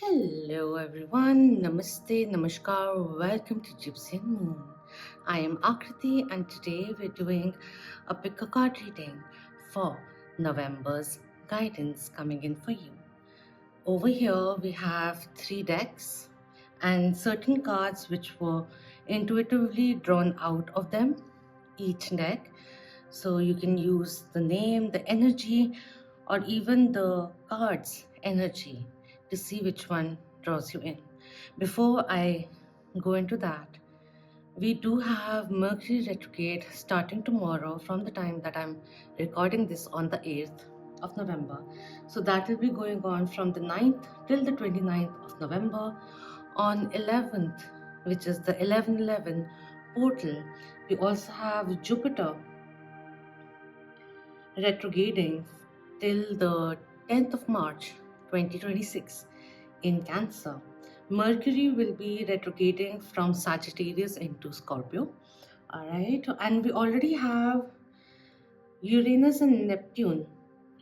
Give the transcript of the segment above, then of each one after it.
Hello everyone, Namaste, Namaskar, welcome to Gypsy and Moon. I am Akriti and today we're doing a pick a card reading for November's guidance coming in for you. Over here we have three decks and certain cards which were intuitively drawn out of them, each deck. So you can use the name, the energy, or even the card's energy to see which one draws you in. Before I go into that, we do have Mercury retrograde starting tomorrow from the time that I'm recording this on the 8th of November. So that will be going on from the 9th till the 29th of November. On 11th, which is the 11/11 portal, we also have Jupiter retrograding till the 10th of March 2026 in Cancer. Mercury will be retrograding from Sagittarius into Scorpio. All right, and we already have Uranus and Neptune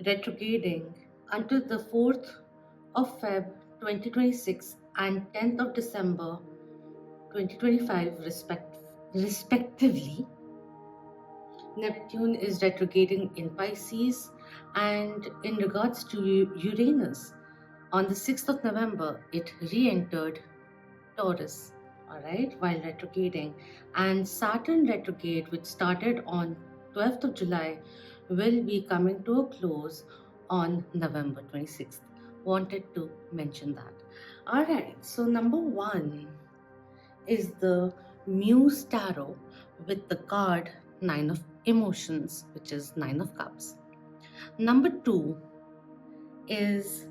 retrograding until the 4th of Feb 2026 and 10th of December 2025 respectively. Neptune is retrograding in Pisces, and in regards to Uranus, on the 6th of November, it re-entered Taurus, all right, while retrograding. And Saturn retrograde, which started on 12th of July, will be coming to a close on November 26th. Wanted to mention that. All right, so number one is the Muse Tarot with the card Nine of Emotions, which is Nine of Cups. Number two is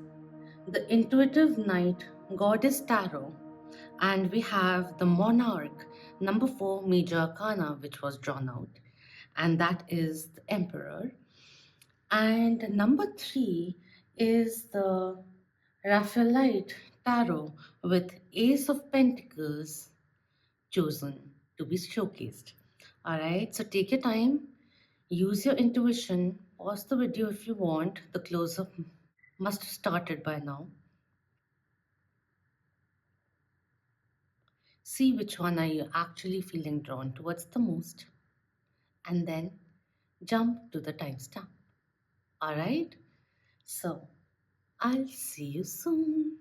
the Intuitive Knight Goddess Tarot, and we have the Monarch, number four Major Arcana, which was drawn out, and that is the Emperor. And number three is the Raphaelite Tarot with Ace of Pentacles chosen to be showcased. All right, so take your time, use your intuition, pause the video if you want. The close-up must have started by now. See which one are you actually feeling drawn towards the most, and then jump to the timestamp. All right, so I'll see you soon.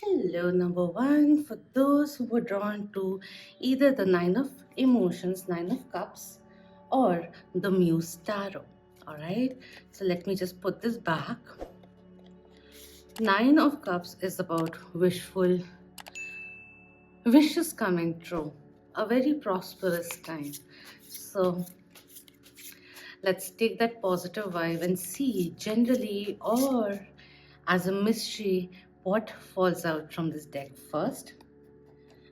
Hello, number one. For those who were drawn to either the Nine of Emotions, Nine of Cups, or the Muse Tarot. All right, so let me just put this back. Nine of Cups is about wishful wishes coming true, a very prosperous time. So let's take that positive vibe and see generally or as a mystery what falls out from this deck first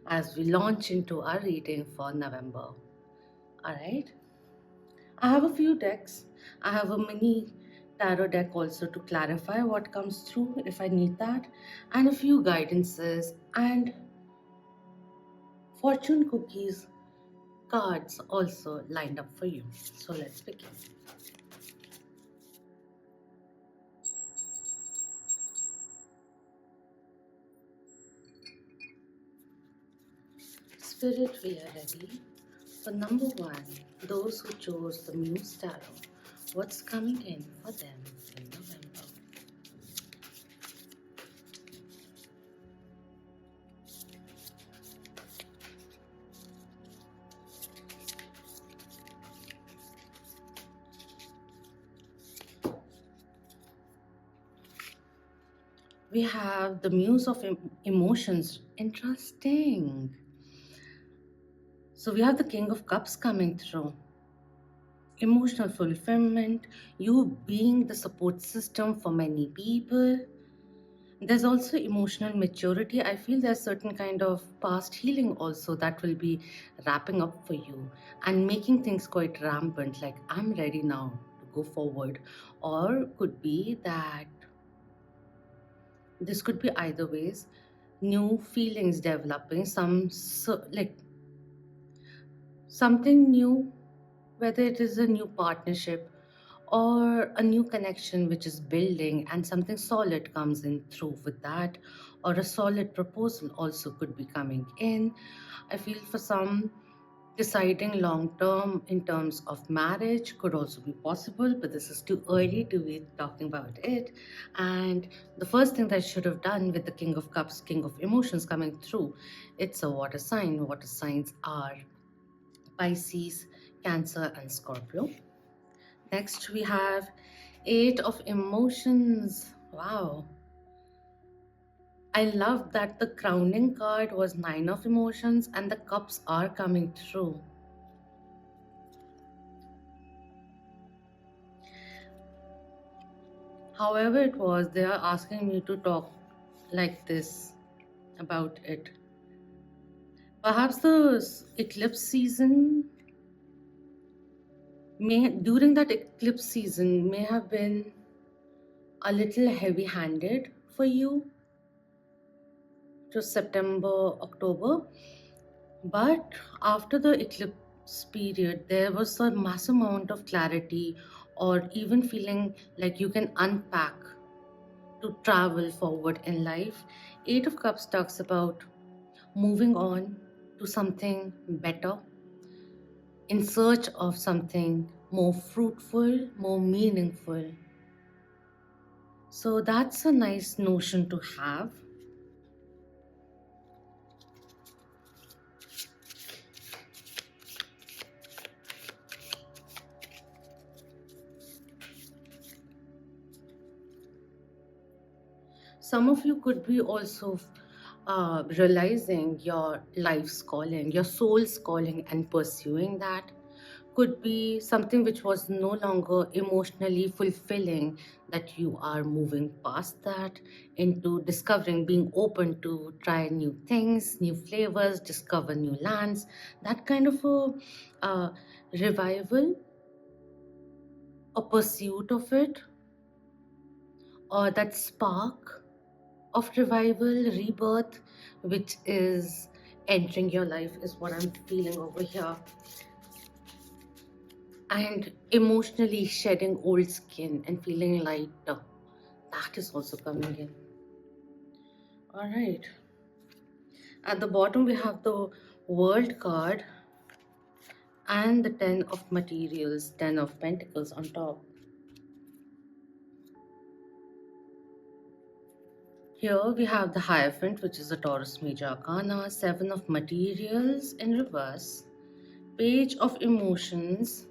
as we launch into our reading for November. Alright, I have a few decks. I have a mini tarot deck also to clarify what comes through if I need that, and a few guidances and fortune cookies cards also lined up for you. So let's begin. Spirit, we are ready for number one, those who chose the Muse Tarot. What's coming in for them in November? We have the Muse of Emotions. Interesting. So we have the King of Cups coming through. Emotional fulfillment, you being the support system for many people. There's also emotional maturity. I feel there's certain kind of past healing also that will be wrapping up for you and making things quite rampant, like I'm ready now to go forward. Or could be that this could be either ways, new feelings developing, like something new whether it is a new partnership or a new connection which is building and something solid comes in through with that, or a solid proposal also could be coming in. I feel for some, deciding long term in terms of marriage could also be possible, but this is too early to be talking about it. And the first thing that I should have done with the King of Cups, King of Emotions coming through, it's a water sign. Water signs are Pisces, Cancer, and Scorpio. Next, we have Eight of Emotions. Wow. I love that the crowning card was Nine of Emotions and the cups are coming through. However, it was, they are asking me to talk like this about it. Perhaps the eclipse season during that eclipse season may have been a little heavy handed for you to September, October. But after the eclipse period, there was a massive amount of clarity, or even feeling like you can unpack to travel forward in life. Eight of Cups talks about moving on to something better, in search of something more fruitful, more meaningful. So that's a nice notion to have. Some of you could be also realizing your life's calling, your soul's calling, and pursuing that. Could be something which was no longer emotionally fulfilling, that you are moving past that into discovering, being open to try new things, new flavors, discover new lands. That kind of a revival, a pursuit of it, or that spark of revival, rebirth, which is entering your life, is what I'm feeling over here. And emotionally shedding old skin and feeling lighter, that is also coming in. All right. At the bottom, we have the World card and the Ten of Materials, Ten of Pentacles on top. Here we have the Hierophant, which is a Taurus Major Arcana, Seven of Materials in reverse, Page of Emotions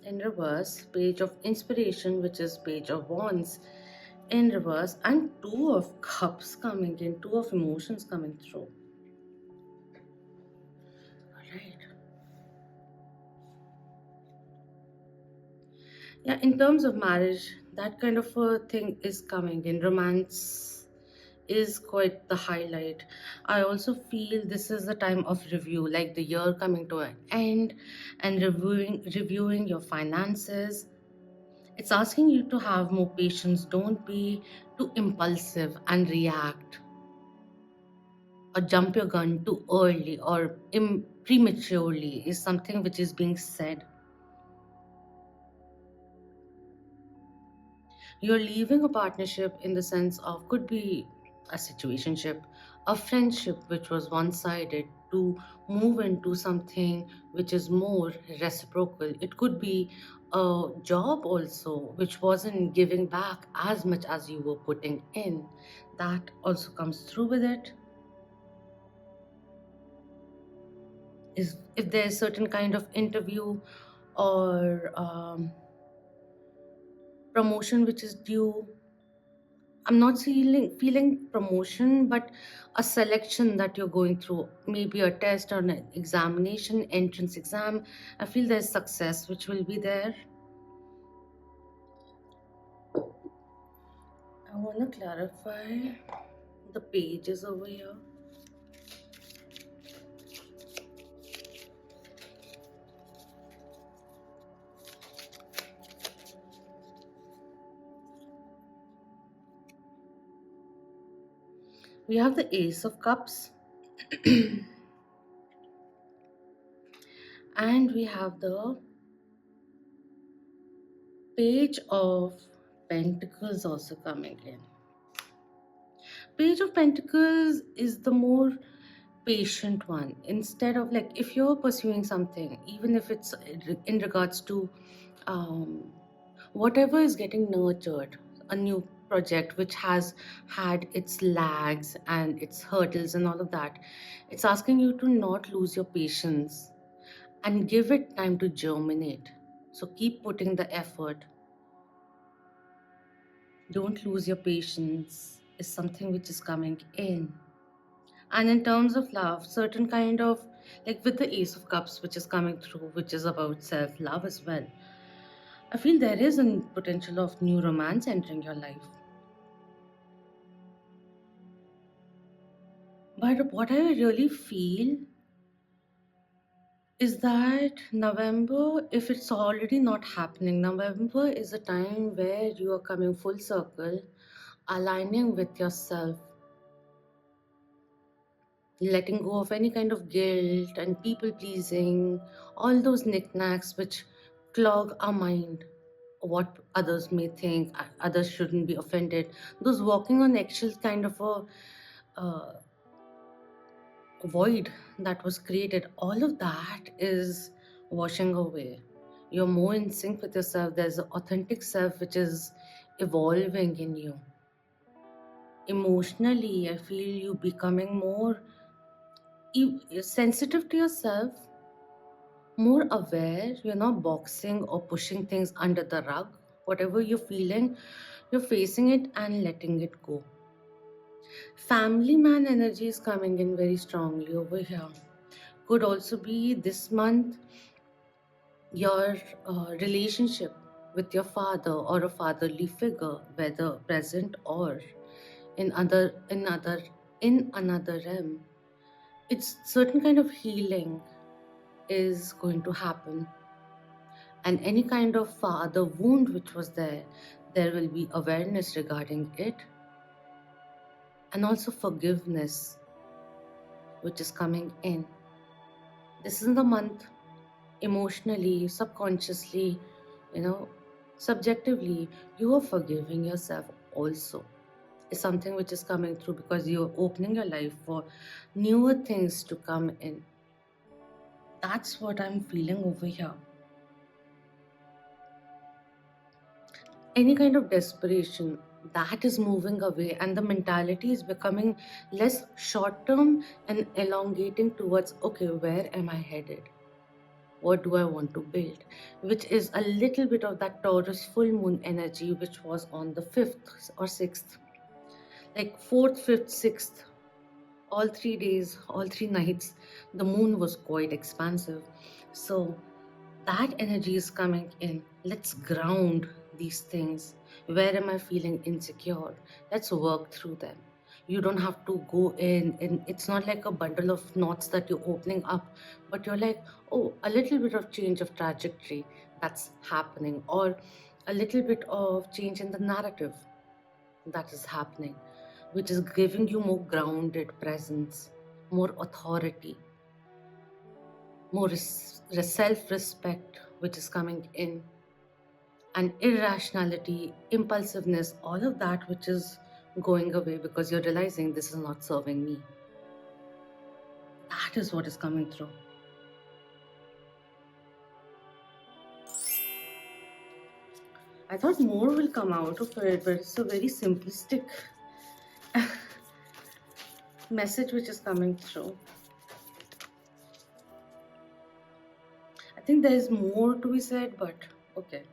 in reverse, Page of Inspiration, which is Page of Wands in reverse, and Two of Cups coming in, Two of Emotions coming through. All right. Yeah, in terms of marriage, that kind of a thing is coming in. Romance is quite the highlight. I also feel this is the time of review, like the year coming to an end, and reviewing your finances. It's asking you to have more patience. Don't be too impulsive and react or jump your gun too early or prematurely, is something which is being said. You're leaving a partnership in the sense of, could be a situationship, a friendship which was one-sided, to move into something which is more reciprocal. It could be a job also which wasn't giving back as much as you were putting in. That also comes through with it. Is if there's certain kind of interview or promotion which is due. I'm not feeling promotion, but a selection that you're going through, maybe a test or an examination, entrance exam. I feel there's success which will be there. I want to clarify the pages over here. We have the Ace of Cups and we have the Page of Pentacles also coming in. Page of Pentacles is the more patient one. Instead of, like, if you're pursuing something, even if it's in regards to um, whatever is getting nurtured, a new project which has had its lags and its hurdles and all of that, it's asking you to not lose your patience and give it time to germinate. So keep putting the effort. Don't lose your patience is something which is coming in. And in terms of love, certain kind of, like with the Ace of Cups which is coming through, which is about self love as well, I feel there is a potential of new romance entering your life. But what I really feel is that November, if it's already not happening, November is a time where you are coming full circle, aligning with yourself, letting go of any kind of guilt and people pleasing, all those knickknacks which clog our mind. What others may think, others shouldn't be offended. Those walking on eggshells kind of a void that was created, all of that is washing away. You're more in sync with yourself. There's an authentic self which is evolving in you. Emotionally, I feel you becoming more sensitive to yourself, more aware. You're not boxing or pushing things under the rug. Whatever you're feeling, you're facing it and letting it go. Family man energy is coming in very strongly over here. Could also be this month your relationship with your father or a fatherly figure, whether present or in another realm. It's certain kind of healing is going to happen, and any kind of father wound which was there will be awareness regarding it, and also forgiveness which is coming in. This is the month, emotionally, subconsciously, you know, subjectively, you are forgiving yourself also. Is something which is coming through because you're opening your life for newer things to come in. That's what I'm feeling over here. Any kind of desperation that is moving away, and the mentality is becoming less short term and elongating towards, okay, where am I headed? What do I want to build? Which is a little bit of that Taurus full moon energy, which was on the 5th or 6th, like 4th, 5th, 6th, all 3 days, all 3 nights. The moon was quite expansive. So that energy is coming in. Let's ground these things. Where am I feeling insecure? Let's work through them. You don't have to go in, and it's not like a bundle of knots that you're opening up, but you're like, oh, a little bit of change of trajectory that's happening, or a little bit of change in the narrative that is happening, which is giving you more grounded presence, more authority, more self respect, which is coming in, and irrationality, impulsiveness, all of that, which is going away because you're realizing this is not serving me. That is what is coming through. I thought more will come out of it, but it's a very simplistic message which is coming through. I think there is more to be said, but okay.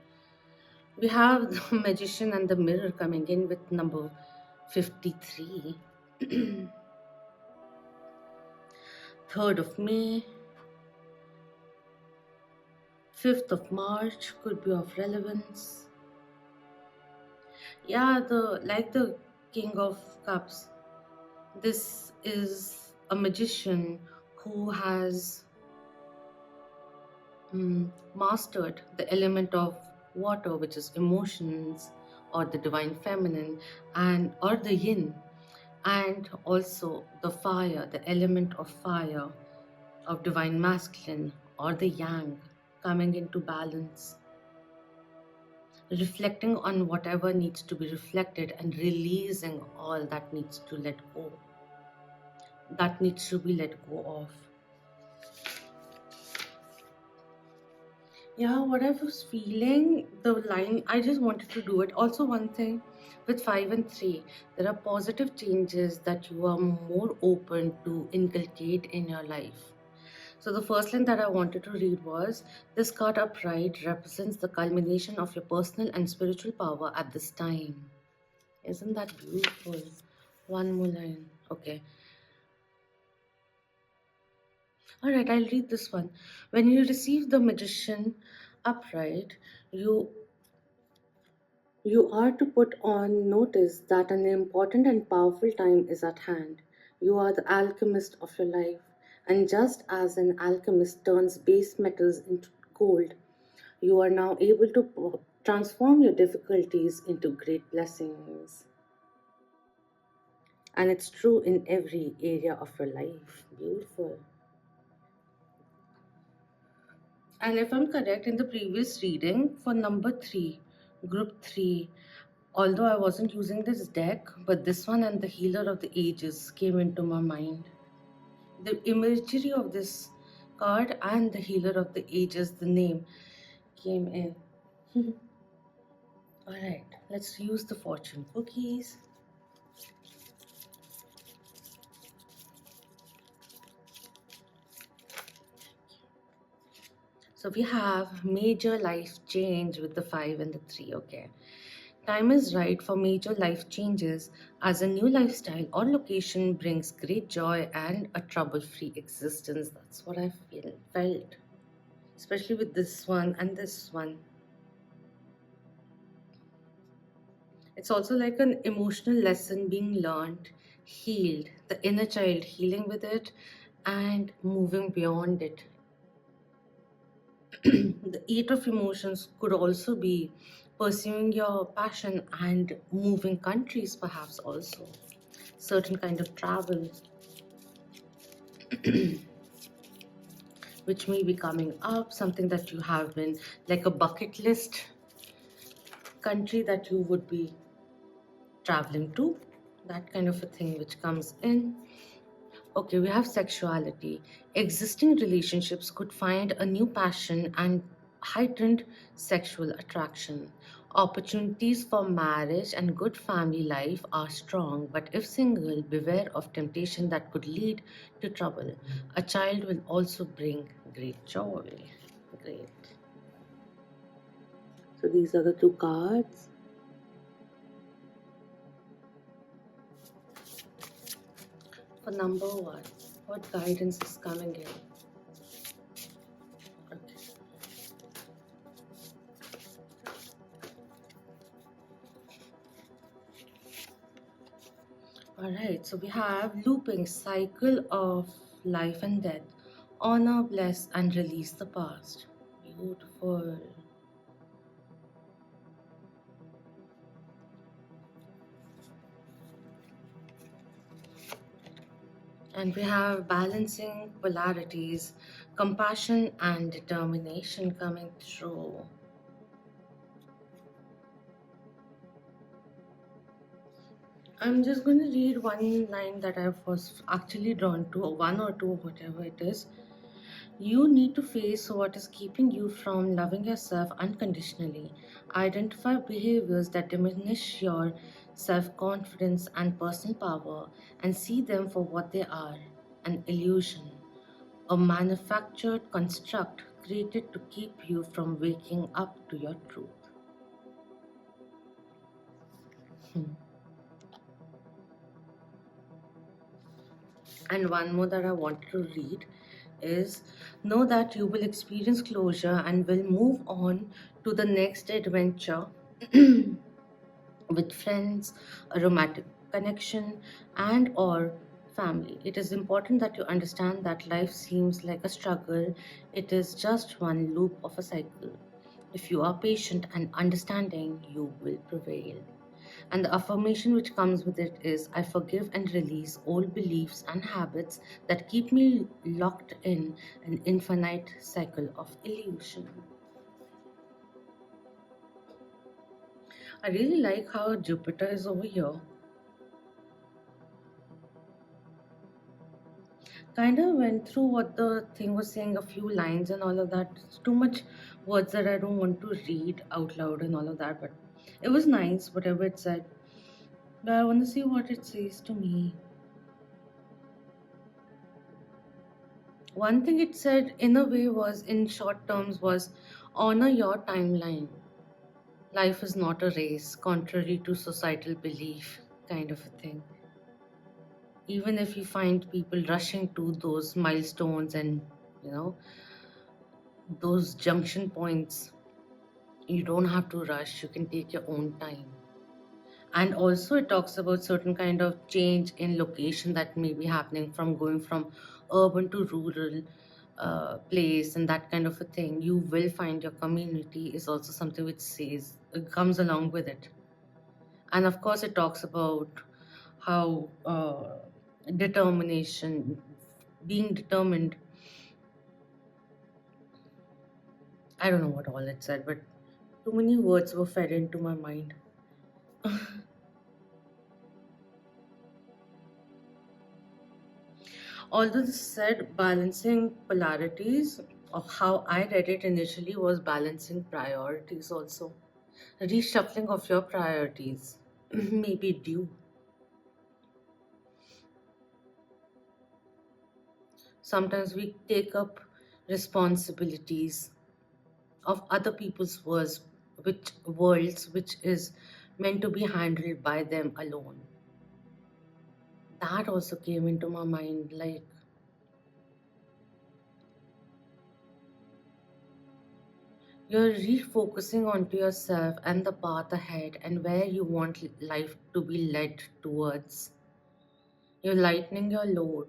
We have the Magician and the Mirror coming in with number 53. 3rd of May, 5th of March could be of relevance. Yeah, the King of Cups. This is a magician who has mastered the element of water, which is emotions, or the divine feminine, and or the yin, and also the fire, the element of fire, of divine masculine, or the yang, coming into balance. reflecting on whatever needs to be reflected and releasing all that needs to be let go of. Yeah, what I was feeling, the line, I just wanted to do it. Also, one thing with 5 and 3, there are positive changes that you are more open to inculcate in your life. So, the first line that I wanted to read was, this card upright represents the culmination of your personal and spiritual power at this time. Isn't that beautiful? One more line. Okay. All right, I'll read this one. When you receive the magician upright, you are to put on notice that an important and powerful time is at hand. You are the alchemist of your life, and just as an alchemist turns base metals into gold, you are now able to transform your difficulties into great blessings. And it's true in every area of your life. Beautiful. And if I'm correct, in the previous reading for number 3, group 3, although I wasn't using this deck, but this one and the Healer of the Ages came into my mind. The imagery of this card and the Healer of the Ages, the name, came in. Alright, let's use the fortune cookies. So we have major life change with the 5 and the 3, okay. Time is right for major life changes as a new lifestyle or location brings great joy and a trouble-free existence. That's what I felt, especially with this one and this one. It's also like an emotional lesson being learned, healed, the inner child healing with it and moving beyond it. The 8 of emotions could also be pursuing your passion and moving countries, perhaps also certain kind of travel which may be coming up, something that you have been like a bucket list country that you would be traveling to, that kind of a thing which comes in. Okay, we have sexuality. Existing relationships could find a new passion and heightened sexual attraction. Opportunities for marriage and good family life are strong, but if single, beware of temptation that could lead to trouble. A child will also bring great joy. Great. So these are the 2 cards. For number 1, what guidance is coming in? Okay. Alright, so we have looping cycle of life and death. Honor, bless, and release the past. Beautiful. And we have balancing polarities, compassion and determination coming through. I'm just going to read one line that I was actually drawn to, one or two, whatever it is. You need to face what is keeping you from loving yourself unconditionally. Identify behaviors that diminish your self confidence and personal power and see them for what they are, an illusion, a manufactured construct created to keep you from waking up to your truth. And one more that I wanted to read is, know that you will experience closure and will move on to the next adventure with friends, a romantic connection, and or family. It is important that you understand that life seems like a struggle. It is just one loop of a cycle. If you are patient and understanding, you will prevail. And the affirmation which comes with it is, I forgive and release old beliefs and habits that keep me locked in an infinite cycle of illusion. I really like how Jupiter is over here. Kind of went through what the thing was saying, a few lines and all of that. It's too much words that I don't want to read out loud and all of that, but it was nice, whatever it said. But I want to see what it says to me. One thing it said, in a way, was in short terms, was honor your timeline. Life is not a race, contrary to societal belief, kind of a thing. Even if you find people rushing to those milestones and, you know, those junction points, you don't have to rush, you can take your own time. And also it talks about certain kind of change in location that may be happening, from going from urban to rural place and that kind of a thing. You will find your community is also something which says it comes along with it. And of course it talks about how determination, being determined. I don't know what all it said, but too many words were fed into my mind. Although this said balancing polarities, of how I read it initially was balancing priorities also. Reshuffling of your priorities may be due. Sometimes we take up responsibilities of other people's worlds which is meant to be handled by them alone. That also came into my mind, like you're refocusing onto yourself and the path ahead and where you want life to be led towards. You're lightening your load.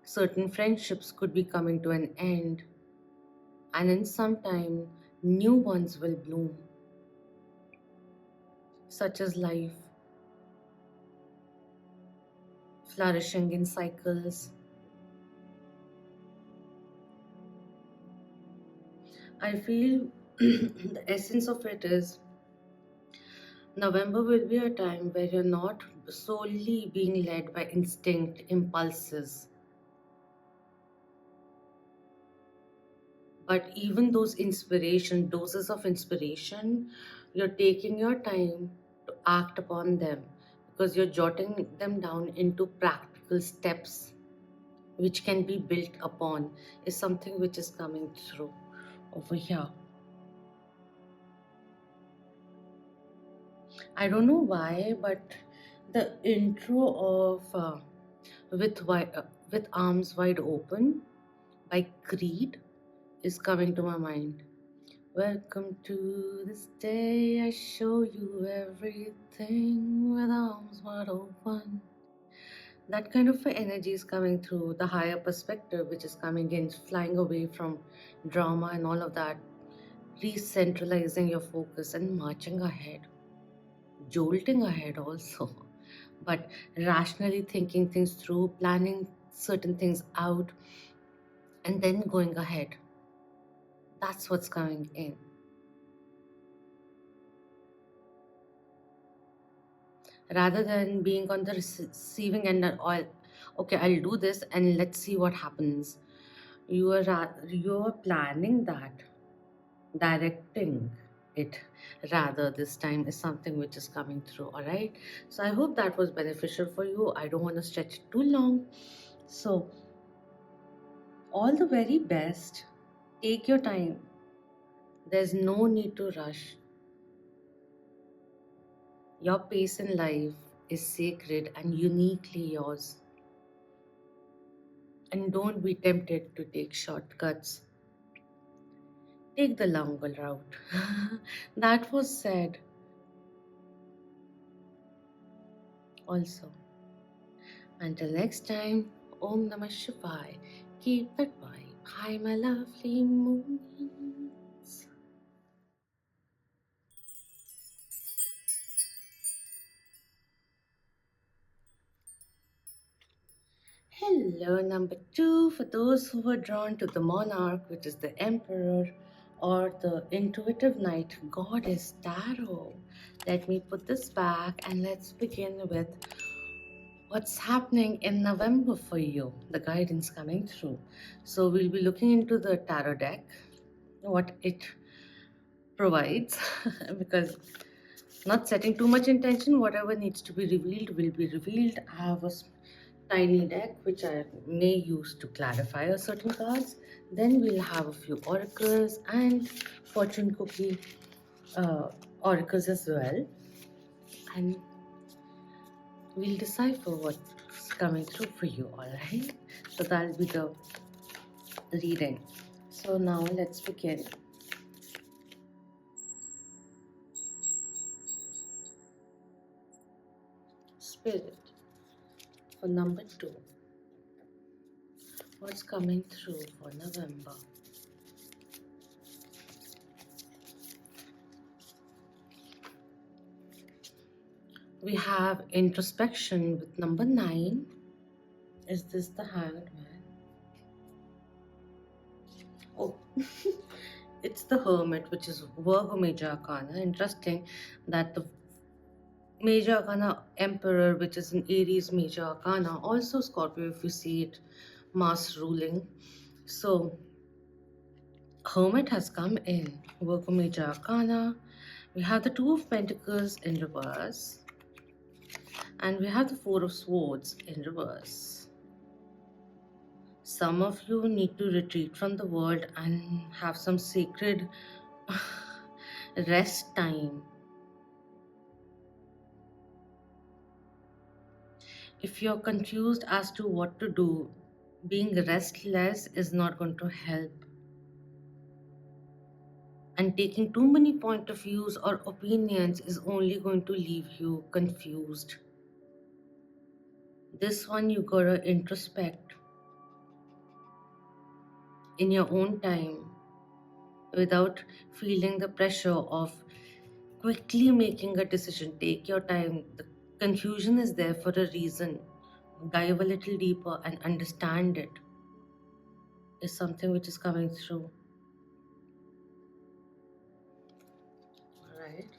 Certain friendships could be coming to an end, and in some time, new ones will bloom, such as life, flourishing in cycles. I feel the essence of it is November will be a time where you're not solely being led by instinct, impulses, but even those inspiration, doses of inspiration, you're taking your time to act upon them because you're jotting them down into practical steps which can be built upon, is something which is coming through over here. I don't know why, but the intro of with arms wide open by Creed is coming to my mind. Welcome to this day, I show you everything with arms wide open. That kind of energy is coming through, the higher perspective which is coming in, flying away from drama and all of that, re-centralizing your focus and marching ahead, jolting ahead also, but rationally thinking things through, planning certain things out, and then going ahead. That's what's coming in. Rather than being on the receiving end and all, okay, I'll do this and let's see what happens. You are planning that, directing it rather this time is something which is coming through. All right, so I hope that was beneficial for you. I don't want to stretch it too long, so all the very best. Take your time. There's no need to rush. Your pace in life is sacred and uniquely yours. And don't be tempted to take shortcuts. Take the longer route. That was said also. Until next time, Om Namah Shivaya. Keep that vibe. Hi, my lovely moons. Hello, number two. For those who were drawn to the monarch, which is the emperor, or the intuitive night goddess tarot. Let me put this back and let's begin with what's happening in November for you, the guidance coming through. So we'll be looking into the tarot deck, what it provides, because not setting too much intention, whatever needs to be revealed will be revealed. I have a tiny deck which I may use to clarify a certain cards. Then we'll have a few oracles and fortune cookie oracles as well, and we'll decipher what's coming through for you. All right, so that'll be the reading. So now let's begin. Spirit, for number 2, what's coming through for November? We have introspection with number 9. Is this the Hanged Man? Oh, it's the Hermit, which is Virgo Major Arcana. Interesting that the Major Arcana Emperor, which is an Aries Major Arcana, also Scorpio if you see it, Mars ruling. So Hermit has come in, Virgo Major Arcana. We have the Two of Pentacles in reverse, and we have the Four of Swords in reverse. Some of you need to retreat from the world and have some sacred rest time. If you're confused as to what to do, being restless is not going to help. And taking too many point of views or opinions is only going to leave you confused. This one you gotta introspect in your own time without feeling the pressure of quickly making a decision. Take your time. The confusion is there for a reason. Dive a little deeper and understand it, is something which is coming through. Alright.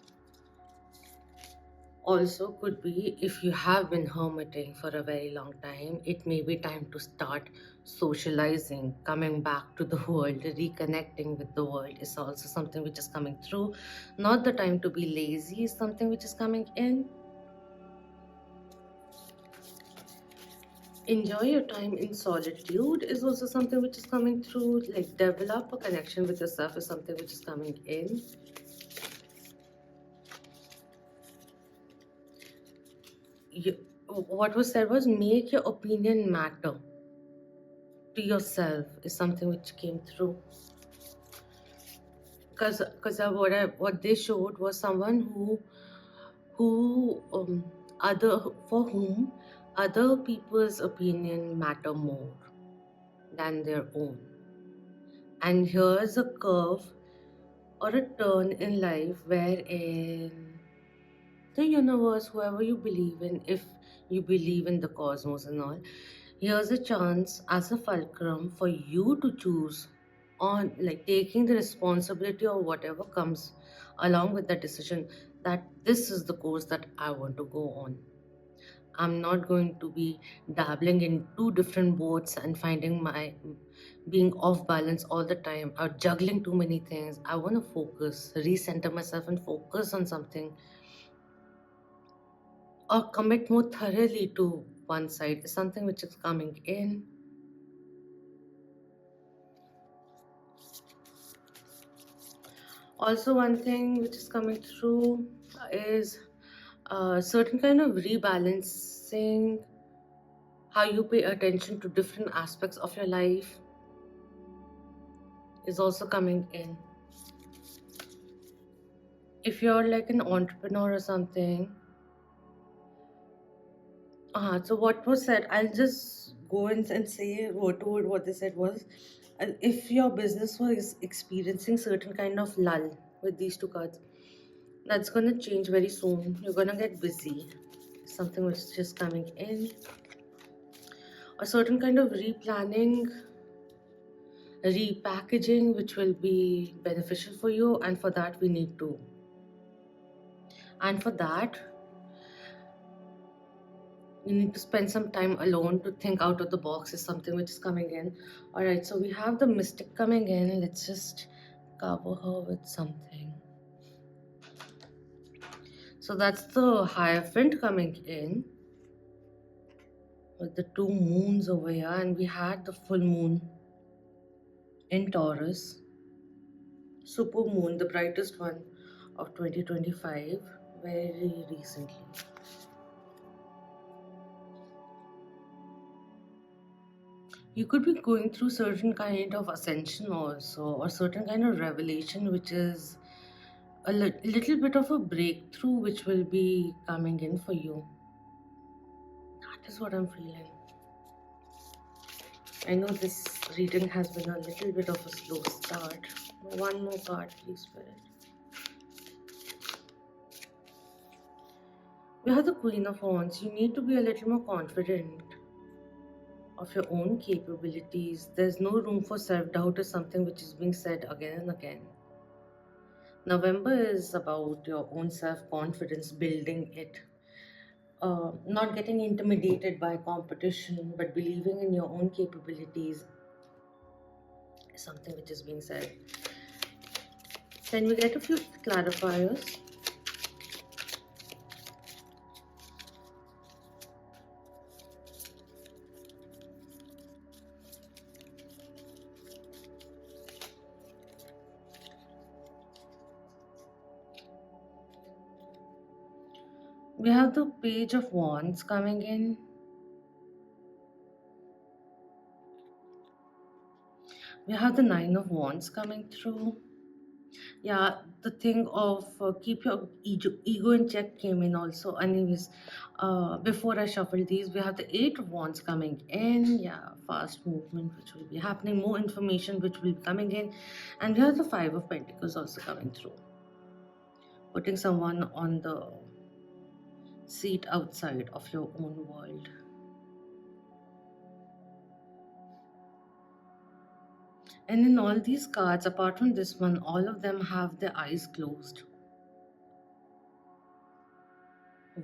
Also could be, if you have been hermiting for a very long time, it may be time to start socializing, coming back to the world, reconnecting with the world is also something which is coming through. Not the time to be lazy is something which is coming in. Enjoy your time in solitude is also something which is coming through. Like develop a connection with yourself is something which is coming in. What was said was, make your opinion matter to yourself is something which came through. Because what they showed was someone for whom other people's opinion matter more than their own. And here's a curve or a turn in life wherein the universe, whoever you believe in, if you believe in the cosmos and all, here's a chance as a fulcrum for you to choose on, like, taking the responsibility of whatever comes along with that decision, that this is the course that I want to go on. I'm not going to be dabbling in two different boats and finding my being off balance all the time or juggling too many things. I want to focus, recenter myself and focus on something, or commit more thoroughly to one side is something which is coming in. Also, one thing which is coming through is a certain kind of rebalancing, how you pay attention to different aspects of your life is also coming in. If you're like an entrepreneur or something, so what was said, I'll just go in and say what they said was, if your business was experiencing certain kind of lull with these two cards, that's gonna change very soon. You're gonna get busy. Something which is just coming in. A certain kind of replanning repackaging which will be beneficial for you, and for that we need to, and for that you need to spend some time alone to think out of the box is something which is coming in. All right, so we have the mystic coming in. Let's just cover her with something. So that's the Hierophant coming in with the two moons over here, and we had the full moon in Taurus, super moon, the brightest one of 2025, very recently. You could be going through certain kind of ascension also, or certain kind of revelation, which is a little bit of a breakthrough which will be coming in for you. That is what I'm feeling. I know this reading has been a little bit of a slow start. One more card, please, Spirit. We have the Queen of Wands. You need to be a little more confident of your own capabilities. There's no room for self-doubt, is something which is being said again and again. November is about your own self-confidence, building it. Not getting intimidated by competition, but believing in your own capabilities is something which is being said. Can we get a few clarifiers? We have the Page of Wands coming in. We have the Nine of Wands coming through. Yeah, the thing of keep your ego in check came in also. Anyways, before I shuffle these, we have the Eight of Wands coming in. Yeah, fast movement which will be happening, more information which will be coming in. And we have the Five of Pentacles also coming through. Putting someone on the seat outside of your own world. And in all these cards, apart from this one, all of them have their eyes closed.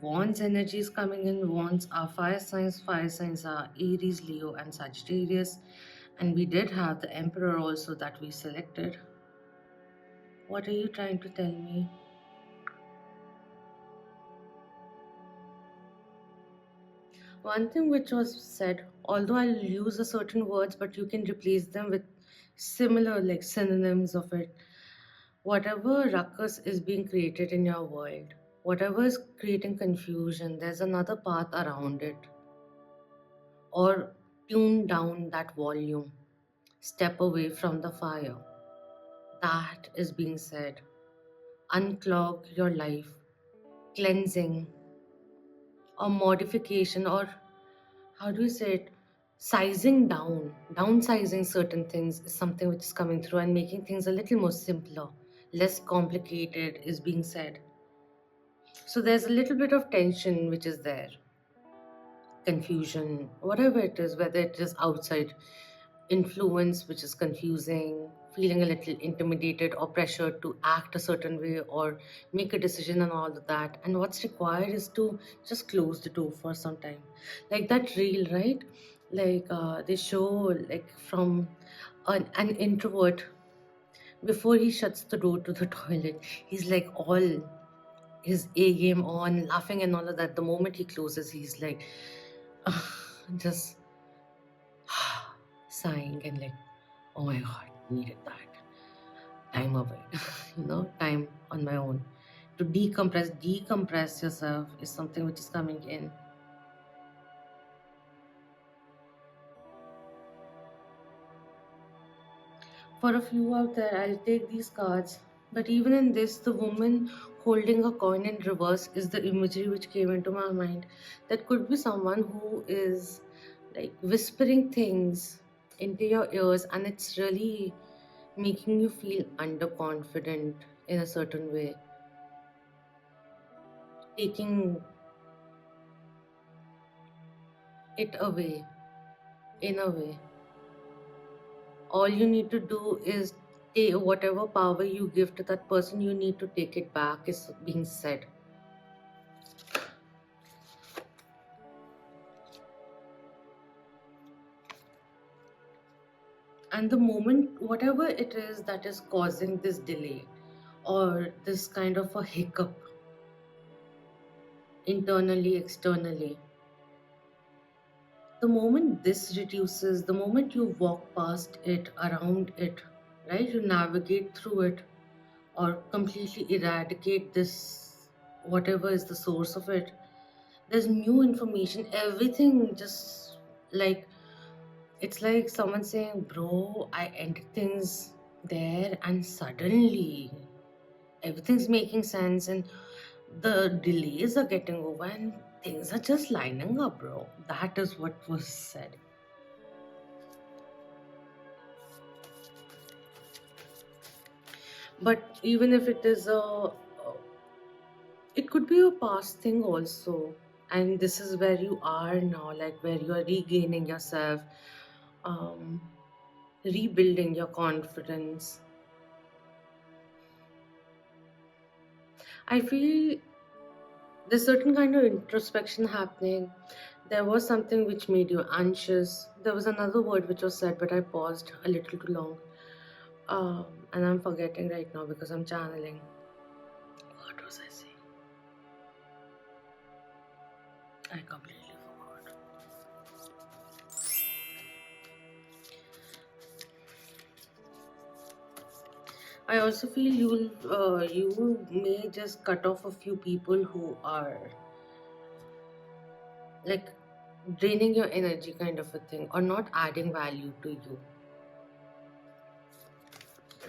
Wands energy is coming in. Wands are fire signs. Fire signs are Aries, Leo, and Sagittarius. And we did have the Emperor also that we selected. What are you trying to tell me? One thing which was said, although I'll use a certain words, but you can replace them with similar like synonyms of it. Whatever ruckus is being created in your world, whatever is creating confusion, there's another path around it. Or tune down that volume. Step away from the fire. That is being said. Unclog your life. Cleansing or modification, or how do you say it? Sizing down, downsizing certain things is something which is coming through, and making things a little more simpler, less complicated is being said. So there's a little bit of tension which is there, confusion, whatever it is, whether it is outside influence which is confusing, feeling a little intimidated or pressured to act a certain way or make a decision and all of that. And what's required is to just close the door for some time. Like that reel, right? Like they show like from an introvert, before he shuts the door to the toilet, he's like all his A game on, laughing and all of that. The moment he closes, he's like just sighing and like, oh my god, needed that time away. Time on my own to decompress yourself is something which is coming in. For a few out there, I'll take these cards, but even in this, the woman holding a coin in reverse is the imagery which came into my mind. That could be someone who is like whispering things into your ears, and it's really making you feel underconfident in a certain way, taking it away in a way, All you need to do is take whatever power you give to that person, you need to take it back, is being said. And the moment, whatever it is that is causing this delay or this kind of a hiccup, internally, externally, the moment this reduces, the moment you walk past it, around it, right, you navigate through it or completely eradicate this, whatever is the source of it, there's new information, everything just like, it's like someone saying, bro, I ended things there and suddenly everything's making sense and the delays are getting over and things are just lining up, bro. That is what was said. But even if it is it could be a past thing also. And this is where you are now, like where you are regaining yourself, um, rebuilding your confidence. I feel there's certain kind of introspection happening. There was something which made you anxious. There was another word which was said, but I paused a little too long. And I'm forgetting right now because I'm channeling. What was I saying? I completely forgot. I also feel you may just cut off a few people who are like draining your energy, kind of a thing, or not adding value to you,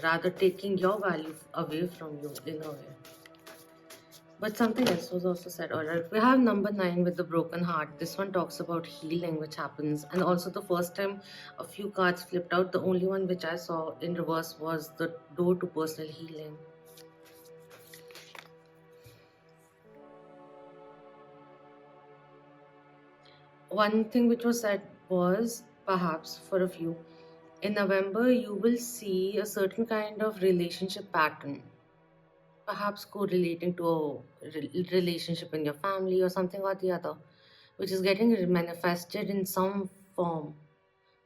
rather taking your value away from you in a way. But something else was also said. All right, we have number 9 with the broken heart. This one talks about healing, which happens, and also the first time a few cards flipped out, the only one which I saw in reverse was the door to personal healing. One thing which was said was, perhaps for a few, in November you will see a certain kind of relationship pattern, perhaps correlating to a relationship in your family or something or the other, which is getting manifested in some form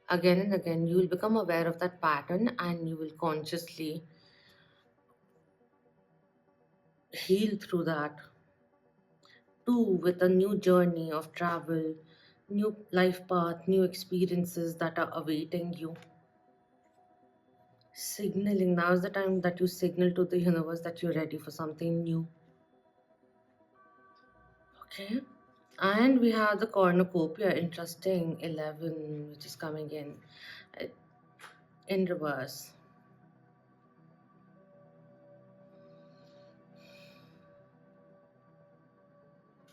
again and again. You will become aware of that pattern and you will consciously heal through that too, with a new journey of travel, new life path, new experiences that are awaiting you. Signaling, now is the time that you signal to the universe that you're ready for something new. Okay. And we have the cornucopia, interesting 11, which is coming uh, in reverse.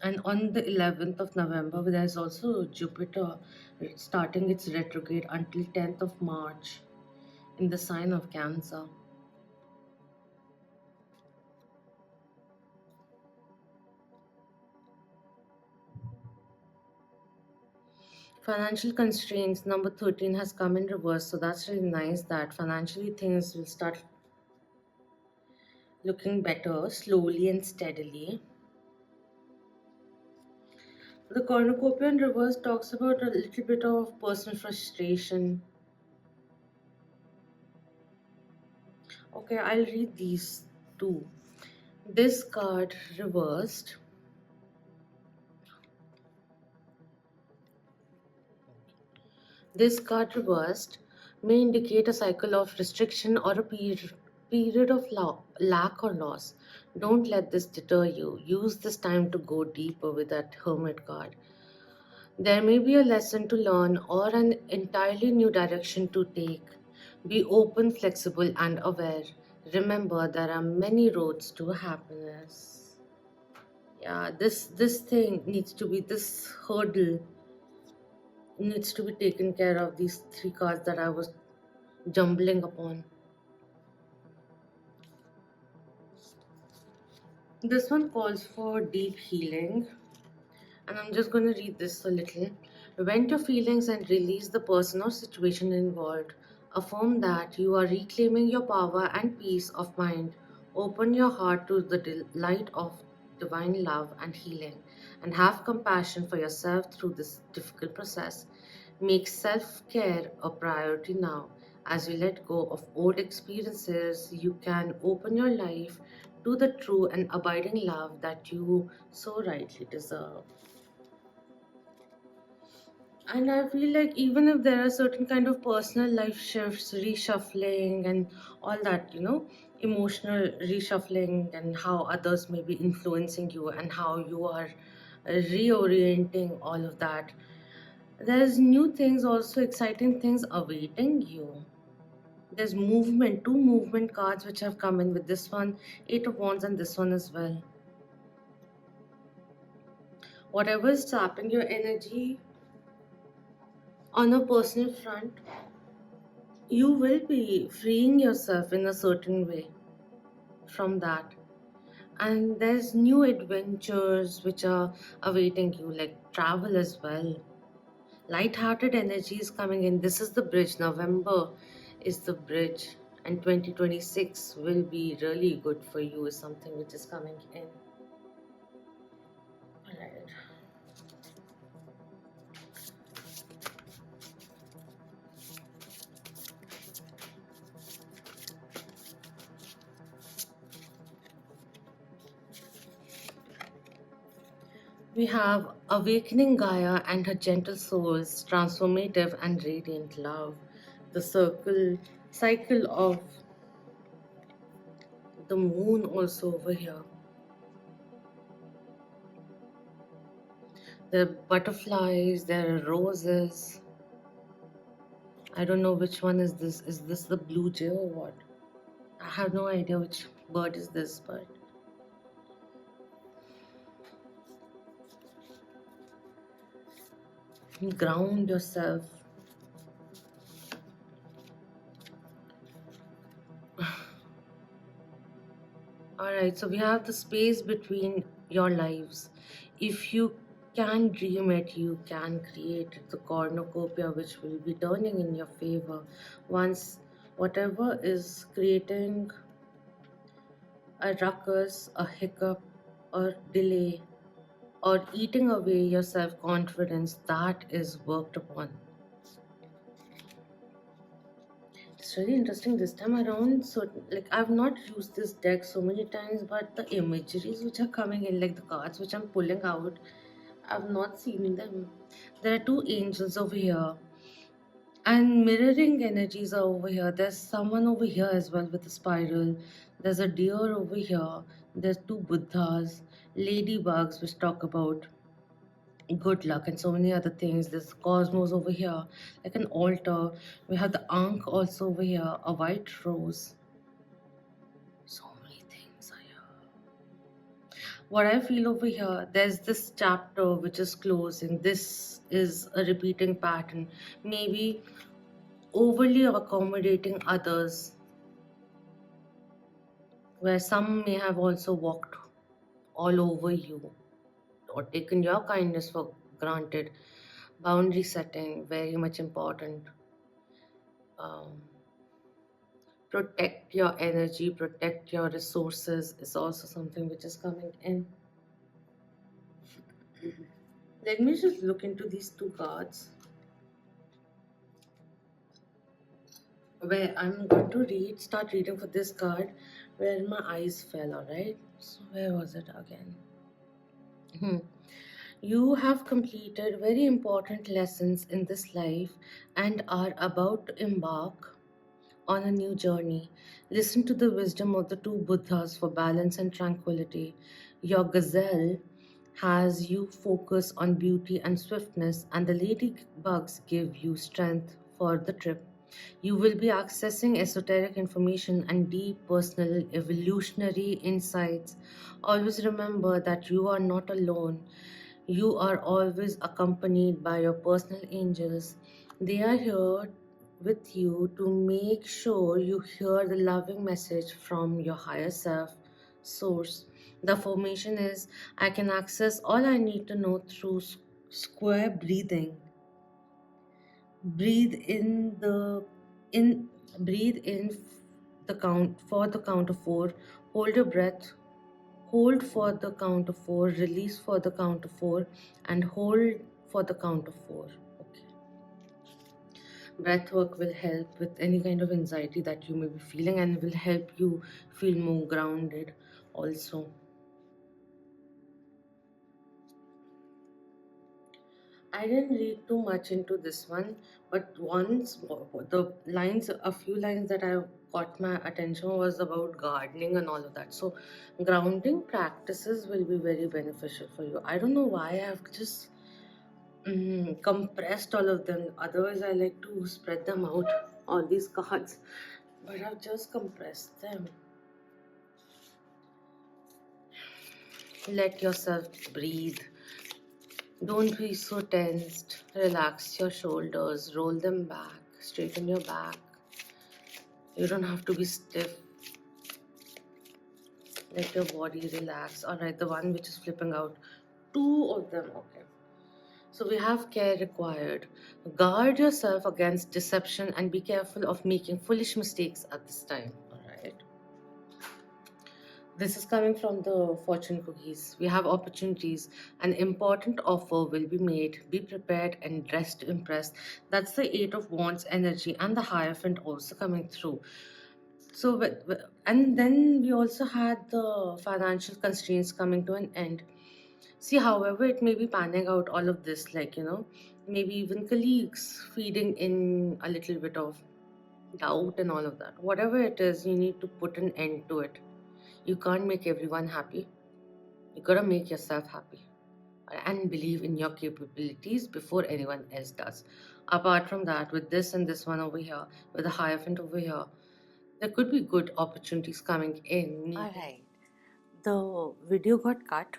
And on the 11th of November, there's also Jupiter starting its retrograde until 10th of March in the sign of Cancer. Financial constraints, number 13 has come in reverse, so that's really nice that financially things will start looking better slowly and steadily. The cornucopia in reverse talks about a little bit of personal frustration. Okay, I'll read these two. This card reversed. This card reversed may indicate a cycle of restriction or a period of lack or loss. Don't let this deter you. Use this time to go deeper with that Hermit card. There may be a lesson to learn or an entirely new direction to take. Be open, flexible, and aware. Remember, there are many roads to happiness. Yeah, this thing needs to be, this hurdle needs to be taken care of. These three cards that I was jumbling upon. This one calls for deep healing, and I'm just going to read this a little. Vent your feelings and release the person or situation involved. Affirm that you are reclaiming your power and peace of mind. Open your heart to the light of divine love and healing, and have compassion for yourself through this difficult process. Make self care a priority now. As you let go of old experiences, you can open your life to the true and abiding love that you so rightly deserve. And I feel like even if there are certain kind of personal life shifts, reshuffling, and all that, emotional reshuffling, and how others may be influencing you, and how you are reorienting all of that, there's new things, also exciting things awaiting you. There's movement, two movement cards which have come in with this one, Eight of Wands, and this one as well. Whatever is tapping your energy on a personal front, you will be freeing yourself in a certain way from that. And there's new adventures which are awaiting you, like travel as well. Light-hearted energy is coming in. This is the bridge. November is the bridge, and 2026 will be really good for you, is something which is coming in. All right. We have awakening Gaia and her gentle souls, transformative and radiant love. The cycle of the moon also over here. There are butterflies, there are roses. I don't know which one is this. Is this the blue jay or what? I have no idea which bird is this, but ground yourself. Alright, so we have the space between your lives. If you can dream it, you can create it. The cornucopia which will be turning in your favor once whatever is creating a ruckus, a hiccup, or delay, or eating away your self confidence, that is worked upon. It's really interesting this time around. So, like, I've not used this deck so many times, but the imageries which are coming in, like the cards which I'm pulling out, I've not seen them. There are two angels over here, and mirroring energies are over here. There's someone over here as well with a spiral. There's a deer over here. There's two Buddhas, ladybugs, which talk about good luck and so many other things. There's cosmos over here, like an altar. We have the ankh also over here, a white rose. So many things are here. What I feel over here, there's this chapter which is closing. This is a repeating pattern. Maybe overly accommodating others, where some may have also walked all over you or taken your kindness for granted. Boundary setting, very much important. um, Protect your energy, protect your resources is also something which is coming in. Let me just look into these two cards where I'm going to start reading for this card where my eyes fell. All right, so where was it again? Hmm. You have completed very important lessons in this life and are about to embark on a new journey. Listen to the wisdom of the two Buddhas for balance and tranquility. Your gazelle has you focus on beauty and swiftness, and the ladybugs give you strength for the trip. You will be accessing esoteric information and deep personal evolutionary insights. Always remember that you are not alone. You are always accompanied by your personal angels. They are here with you to make sure you hear the loving message from your higher self source. The formation is I can access all I need to know through square breathing. Breathe in the In breathe in the count for the count of 4, hold your breath, hold for the count of 4, release for the count of 4, and hold for the count of 4. Okay. Breath work will help with any kind of anxiety that you may be feeling and will help you feel more grounded also. I didn't read too much into this one, but once the lines, a few lines that I caught my attention was about gardening and all of that. So, grounding practices will be very beneficial for you. I don't know why I've just compressed all of them. Otherwise, I like to spread them out, all these cards, but I've just compressed them. Let yourself breathe. Don't be so tensed. Relax your shoulders, roll them back, straighten your back. You don't have to be stiff. Let your body relax. Alright, the one which is flipping out. Two of them, okay. So we have care required. Guard yourself against deception and be careful of making foolish mistakes at this time. Alright. This is coming from the fortune cookies. We have opportunities. An important offer will be made. Be prepared and dressed to impress. That's the Eight of Wands energy and the Hierophant also coming through. So, and then we also had the financial constraints coming to an end. See, however, it may be panning out all of this, like, maybe even colleagues feeding in a little bit of doubt and all of that. Whatever it is, you need to put an end to it. You can't make everyone happy. You gotta make yourself happy and believe in your capabilities before anyone else does. Apart from that, with this and this one over here, with the Hierophant over here, there could be good opportunities coming in. Alright. The video got cut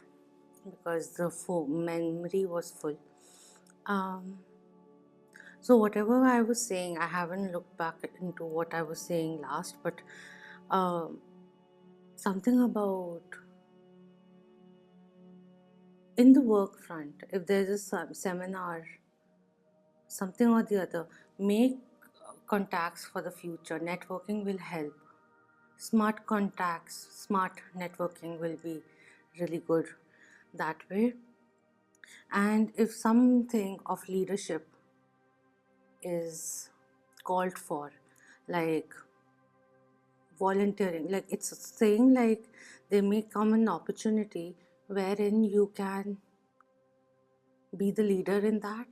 because the memory was full. So whatever I was saying, I haven't looked back into what I was saying last, but something about in the work front, if there's a seminar, something or the other, make contacts for the future. Networking will help. Smart contacts, smart networking will be really good that way. And if something of leadership is called for, like volunteering, like it's saying like there may come an opportunity wherein you can be the leader in that,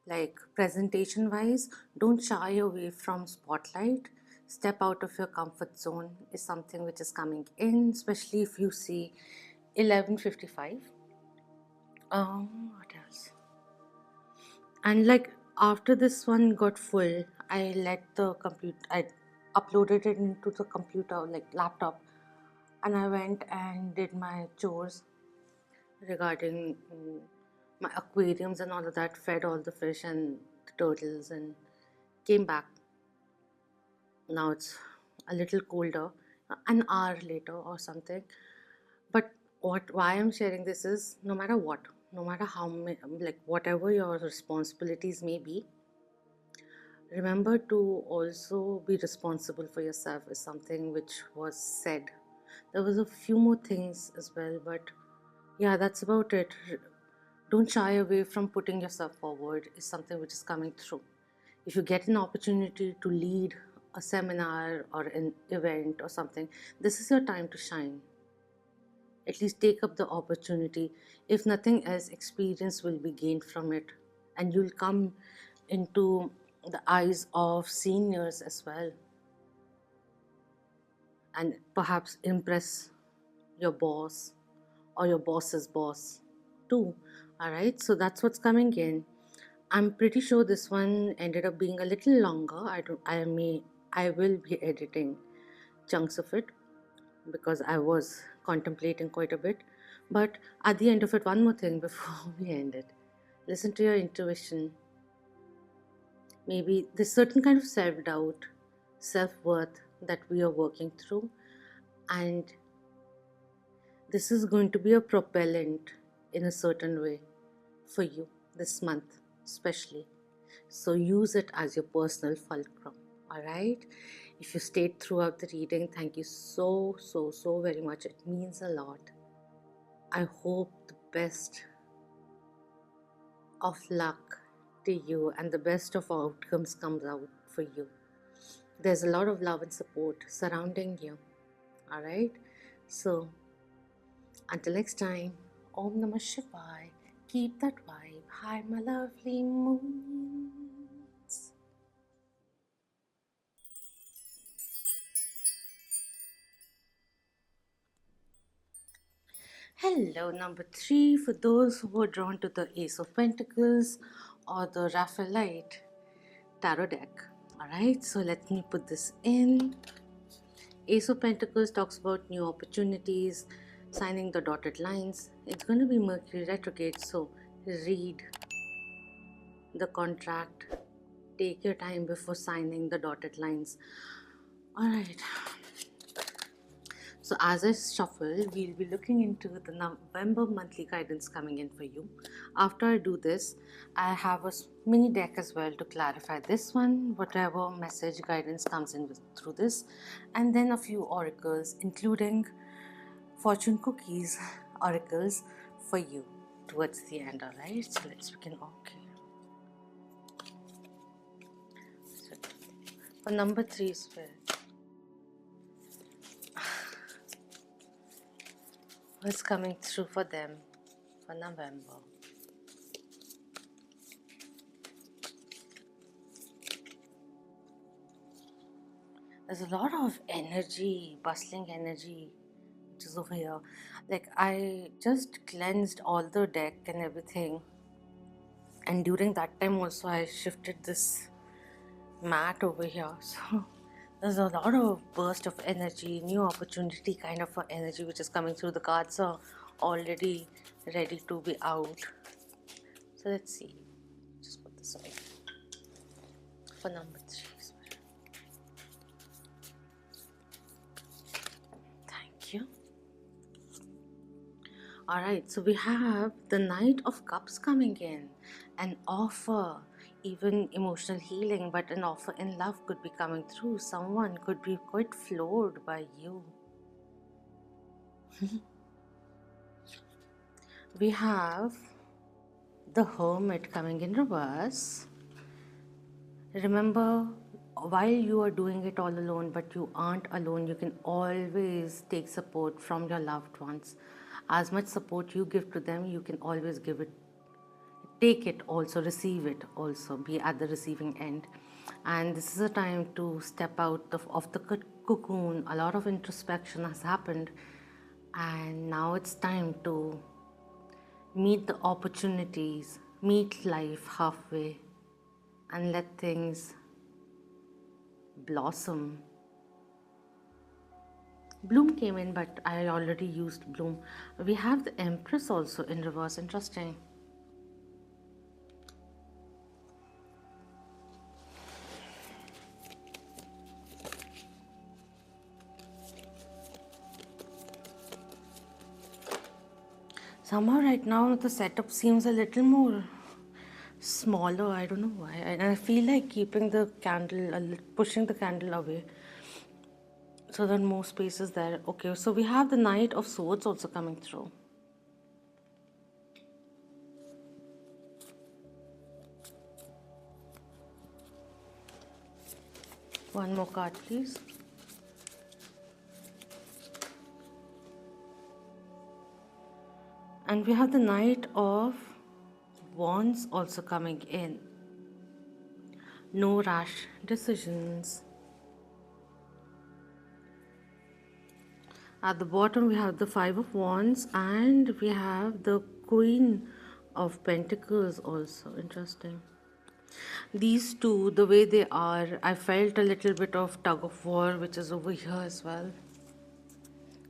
like presentation wise. Don't shy away from spotlight. Step out of your comfort zone is something which is coming in, especially if you see 11:55. What else? And like after this one got full, I let the computer, I uploaded it into the computer, like laptop, and I went and did my chores regarding my aquariums and all of that, fed all the fish and the turtles, and came back. Now it's a little colder, an hour later or something. But why I'm sharing this is, no matter what, no matter how many, like whatever your responsibilities may be, remember to also be responsible for yourself, is something which was said. There was a few more things as well, but yeah, that's about it. Don't shy away from putting yourself forward, is something which is coming through. If you get an opportunity to lead a seminar or an event or something, this is your time to shine. At least take up the opportunity. If nothing else, experience will be gained from it, and you'll come into the eyes of seniors as well, and perhaps impress your boss or your boss's boss too. All right, so that's what's coming in. I'm pretty sure this one ended up being a little longer. I will be editing chunks of it because I was contemplating quite a bit. But at the end of it, one more thing before we end it. Listen to your intuition. Maybe there's certain kind of self-doubt, self-worth that we are working through, and this is going to be a propellant in a certain way for you this month especially. So use it as your personal fulcrum. All right. If you stayed throughout the reading, thank you so very much. It means a lot. I hope the best of luck to you and the best of outcomes comes out for you. There's a lot of love and support surrounding you. All right. So until next time, Om Namah Shivaya. Keep that vibe. Hi, my lovely moons. Hello, number 3. For those who are drawn to the Ace of Pentacles or the Raphaelite tarot deck. Alright, so let me put this in. Ace of Pentacles talks about new opportunities, signing the dotted lines. It's going to be Mercury retrograde, so read the contract. Take your time before signing the dotted lines. Alright. So as I shuffle, we'll be looking into the November monthly guidance coming in for you. After I do this, I have a mini deck as well to clarify this one, whatever message guidance comes in through this, and then a few oracles, including fortune cookies oracles for you towards the end. Alright, so let's begin. Okay. So for number 3 spirit, what's coming through for them for November? There's a lot of energy, bustling energy, which is over here. Like, I just cleansed all the deck and everything. And during that time also, I shifted this mat over here. So there's a lot of burst of energy, new opportunity kind of energy, which is coming through. The cards are already ready to be out. So let's see. Just put this away. For number 3. Thank you. Alright, so we have the Knight of Cups coming in. An offer, even emotional healing, but an offer in love could be coming through. Someone could be quite floored by you. We have the Hermit coming in reverse. Remember, while you are doing it all alone, but you aren't alone, you can always take support from your loved ones. As much support you give to them, you can always give it, take it also, receive it also, be at the receiving end. And this is a time to step out of the cocoon. A lot of introspection has happened, and now it's time to meet the opportunities, meet life halfway, and let things blossom. Bloom came in, but I already used Bloom. We have the Empress also in reverse. Interesting. Somehow right now the setup seems a little more smaller. I don't know why. And I feel like keeping the candle, pushing the candle away, so that more space is there. Okay, so we have the Knight of Swords also coming through. One more card, please. And we have the Knight of Wands also coming in. No rash decisions. At the bottom we have the Five of Wands, and we have the Queen of Pentacles also. Interesting. These two, the way they are, I felt a little bit of tug of war, which is over here as well.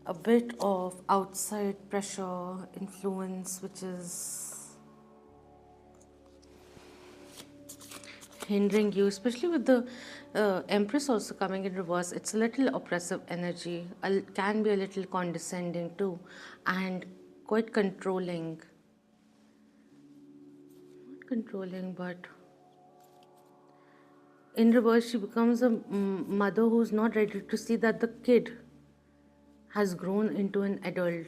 A bit of outside pressure, influence, which is hindering you, especially with the Empress also coming in reverse. It's a little oppressive energy, can be a little condescending too, and quite controlling. Not controlling, but In reverse, she becomes a mother who's not ready to see that the kid has grown into an adult.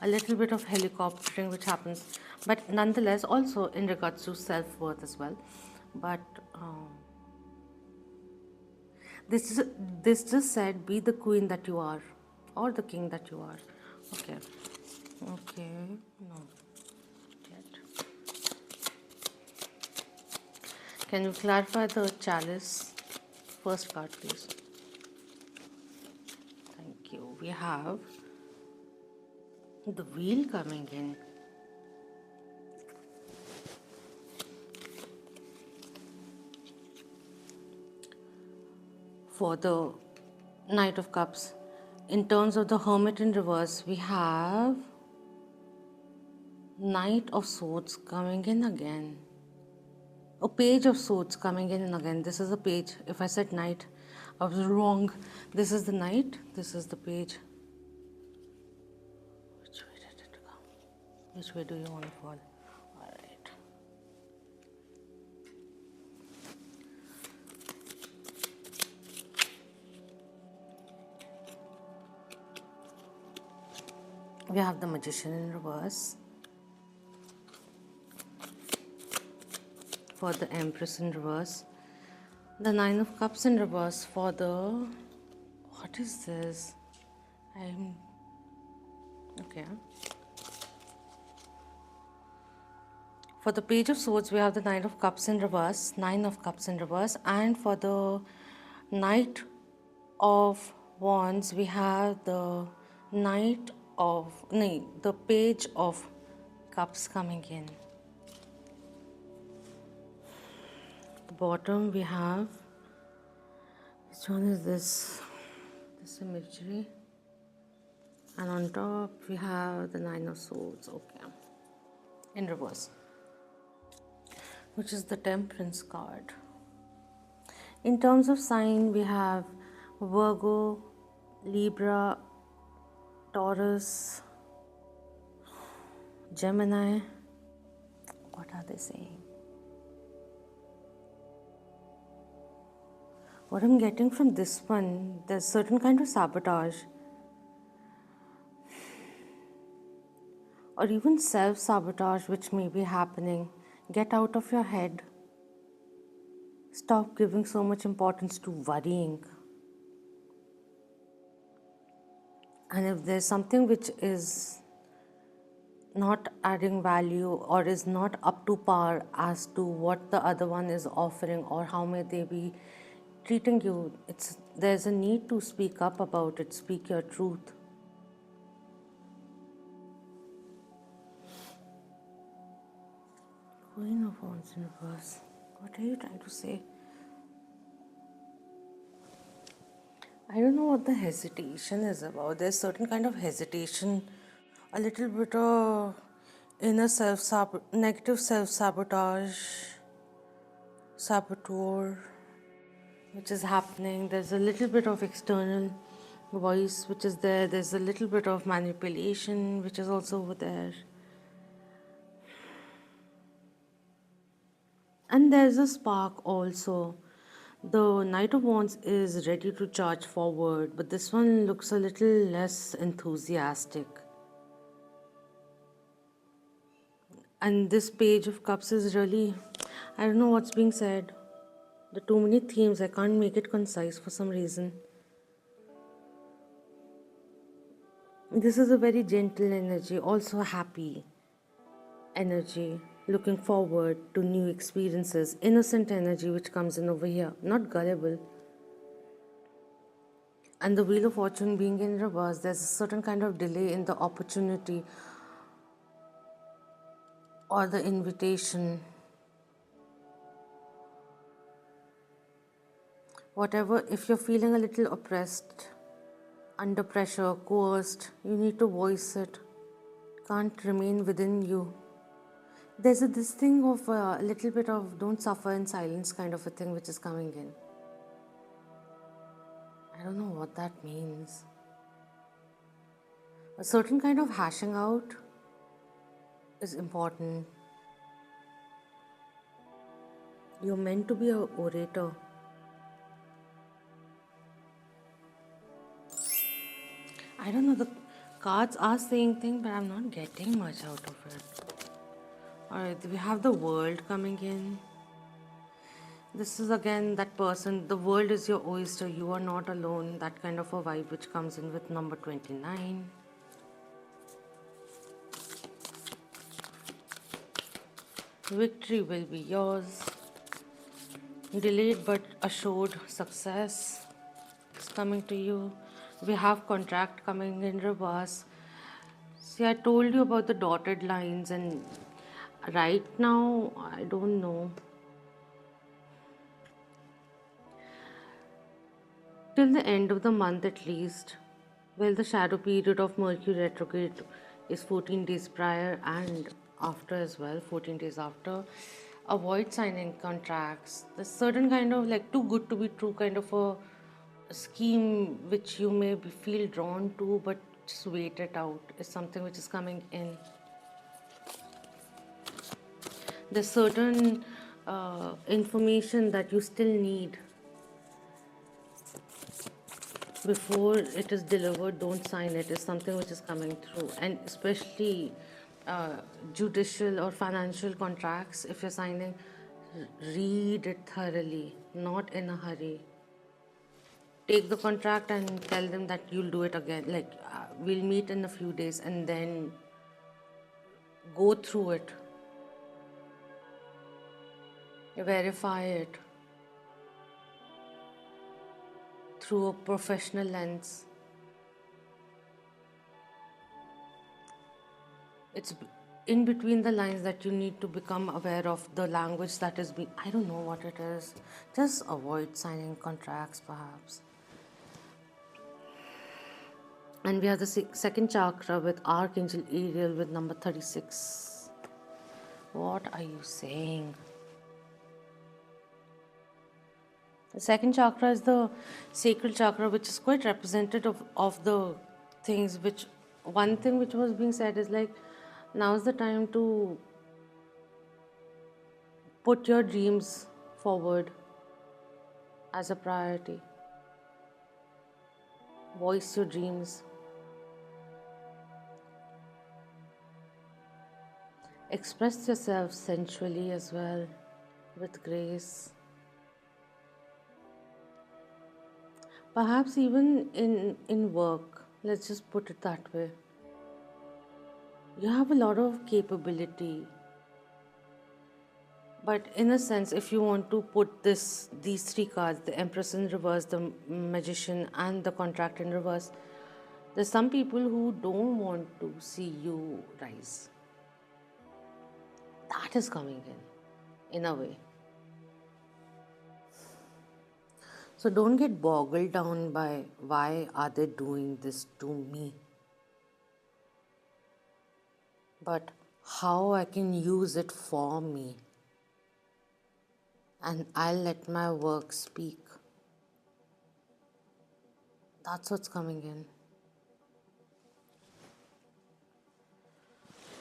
A little bit of helicoptering which happens, but nonetheless also in regards to self-worth as well. But this is this just said, be the queen that you are or the king that you are. Okay. Okay. No. Yet. Can you clarify the chalice? First card, please. Thank you. We have the wheel coming in. For the Knight of Cups. In terms of the Hermit in reverse, we have Knight of Swords coming in again. A Page of Swords coming in again. This is a page. If I said Knight, I was wrong. This is the Knight. This is the page. Which way did it come? Which way do you want to fall? Alright. We have the Magician in reverse. For the Empress in reverse. The Nine of Cups in reverse for the... What is this? Okay. For the Page of Swords, we have the Nine of Cups in reverse. And for the Knight of Wands, we have the the Page of Cups coming in. The bottom we have, which one is this? This imagery. And on top we have the Nine of Swords, okay, in reverse, which is the Temperance card. In terms of sign, we have Virgo, Libra, Taurus, Gemini. What are they saying? What I'm getting from this one, there's certain kind of sabotage or even self-sabotage which may be happening. Get out of your head. Stop giving so much importance to worrying. And if there's something which is not adding value or is not up to par as to what the other one is offering or how may they be treating you, there's a need to speak up about it, speak your truth. Queen of Wands in reverse. What are you trying to say? I don't know what the hesitation is about. There's certain kind of hesitation, a little bit of inner negative self-sabotage, saboteur, which is happening. There's a little bit of external voice which is there. There's a little bit of manipulation which is also over there. And there's a spark also. The Knight of Wands is ready to charge forward, but this one looks a little less enthusiastic. And this Page of Cups is really, I don't know what's being said. There are too many themes, I can't make it concise for some reason. This is a very gentle energy, also happy energy, looking forward to new experiences, innocent energy which comes in over here, not gullible. And the Wheel of Fortune being in reverse, there's a certain kind of delay in the opportunity or the invitation. Whatever, if you're feeling a little oppressed, under pressure, coerced, you need to voice it. Can't remain within you. There's this thing of a little bit of don't suffer in silence kind of a thing which is coming in. I don't know what that means. A certain kind of hashing out is important. You're meant to be a orator. I don't know, the cards are saying things, but I'm not getting much out of it. Alright, we have the world coming in. This is again that person, the world is your oyster, you are not alone. That kind of a vibe which comes in with number 29. Victory will be yours. Delayed but assured success is coming to you. We have contract coming in reverse. See, I told you about the dotted lines, and right now, I don't know. Till the end of the month at least, well, the shadow period of Mercury retrograde is 14 days prior and after as well, 14 days after. Avoid signing contracts. There's certain kind of like too good to be true kind of a scheme which you may feel drawn to, but just wait it out is something which is coming in. There's certain information that you still need before it is delivered. Don't sign it is something which is coming through, and especially judicial or financial contracts, if you're signing, read it thoroughly, not in a hurry. Take the contract and tell them that you'll do it again, like we'll meet in a few days, and then go through it, verify it through a professional lens. It's in between the lines that you need to become aware of the language that is being, I don't know what it is. Just avoid signing contracts perhaps. And we have the second chakra with Archangel Ariel with number 36. What are you saying? The second chakra is the sacral chakra, which is quite representative of the things which, one thing which was being said is like, now's the time to put your dreams forward as a priority. Voice your dreams. Express yourself sensually as well, with grace. Perhaps even in work, let's just put it that way. You have a lot of capability. But in a sense, if you want to put these three cards, the Empress in reverse, the Magician, and the Contract in reverse, there's some people who don't want to see you rise. That is coming in a way. So don't get boggled down by why are they doing this to me, but how I can use it for me, and I'll let my work speak. That's what's coming in.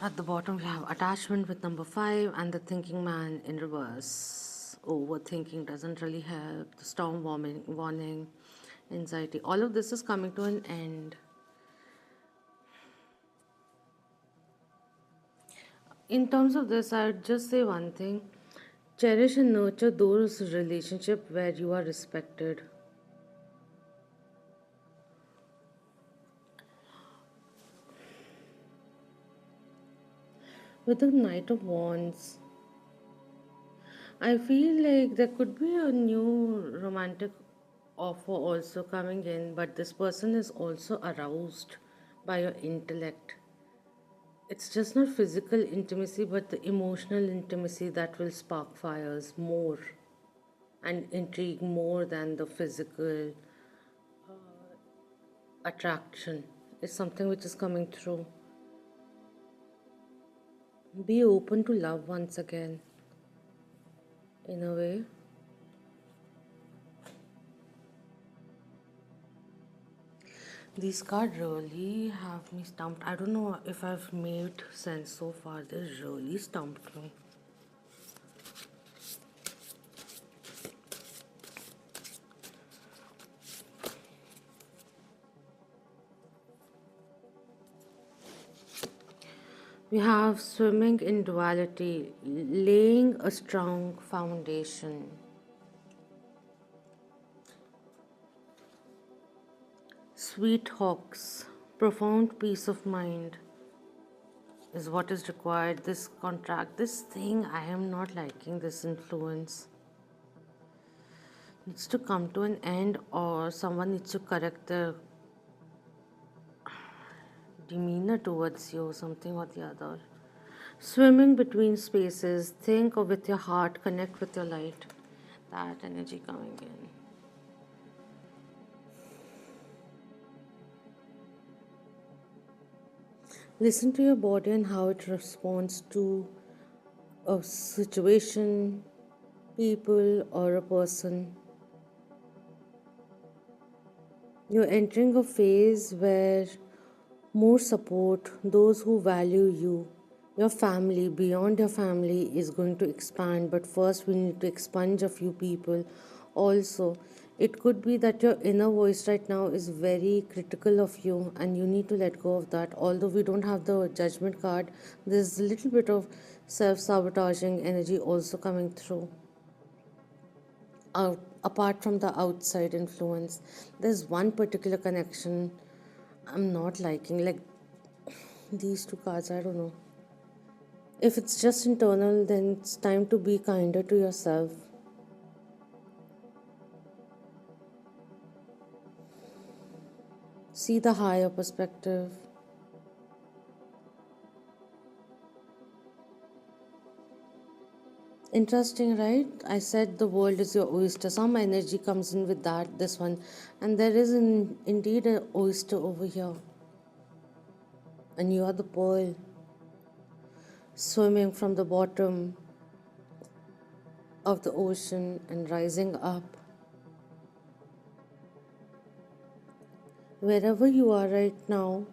At the bottom, we have attachment with number 5 and the thinking man in reverse. Overthinking doesn't really help. The storm warning, anxiety. All of this is coming to an end. In terms of this, I would just say one thing. Cherish and nurture those relationships where you are respected. With the Knight of Wands, I feel like there could be a new romantic offer also coming in, but this person is also aroused by your intellect. It's just not physical intimacy, but the emotional intimacy that will spark fires more and intrigue more than the physical attraction. It's something which is coming through. Be open to love once again, in a way. These cards really have me stumped. I don't know if I've made sense so far. They really stumped me. We have swimming in duality, laying a strong foundation. Sweet hawks, profound peace of mind is what is required. This contract, this thing, I am not liking this influence. Needs to come to an end, or someone needs to correct their demeanor towards you, something or the other. Swimming between spaces, think of with your heart, connect with your light. That energy coming in. Listen to your body and how it responds to a situation, people, or a person. You're entering a phase where more support, those who value you, your family, beyond your family is going to expand. But first, we need to expunge a few people. Also, it could be that your inner voice right now is very critical of you and you need to let go of that. Although we don't have the judgment card, there's a little bit of self sabotaging energy also coming through. Apart from the outside influence, there's one particular connection I'm not liking. Like these two cards, I don't know. If it's just internal, then it's time to be kinder to yourself. See the higher perspective. Interesting, right? I said the world is your oyster. Some energy comes in with that, this one. And there is indeed an oyster over here. And you are the pearl swimming from the bottom of the ocean and rising up. Wherever you are right now,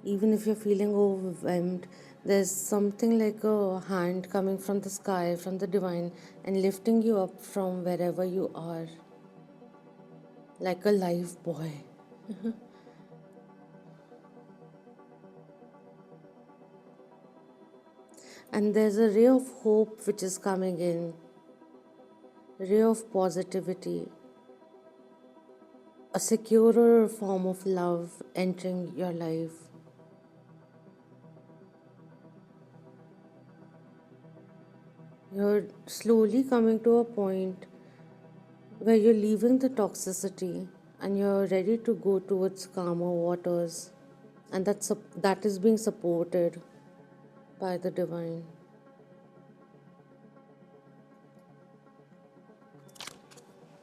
even if you're feeling overwhelmed, there's something like a hand coming from the sky, from the divine, and lifting you up from wherever you are, like a life boy. And there's a ray of hope which is coming in, ray of positivity, a securer form of love entering your life. You're slowly coming to a point where you're leaving the toxicity and you're ready to go towards calmer waters, and that is being supported by the divine.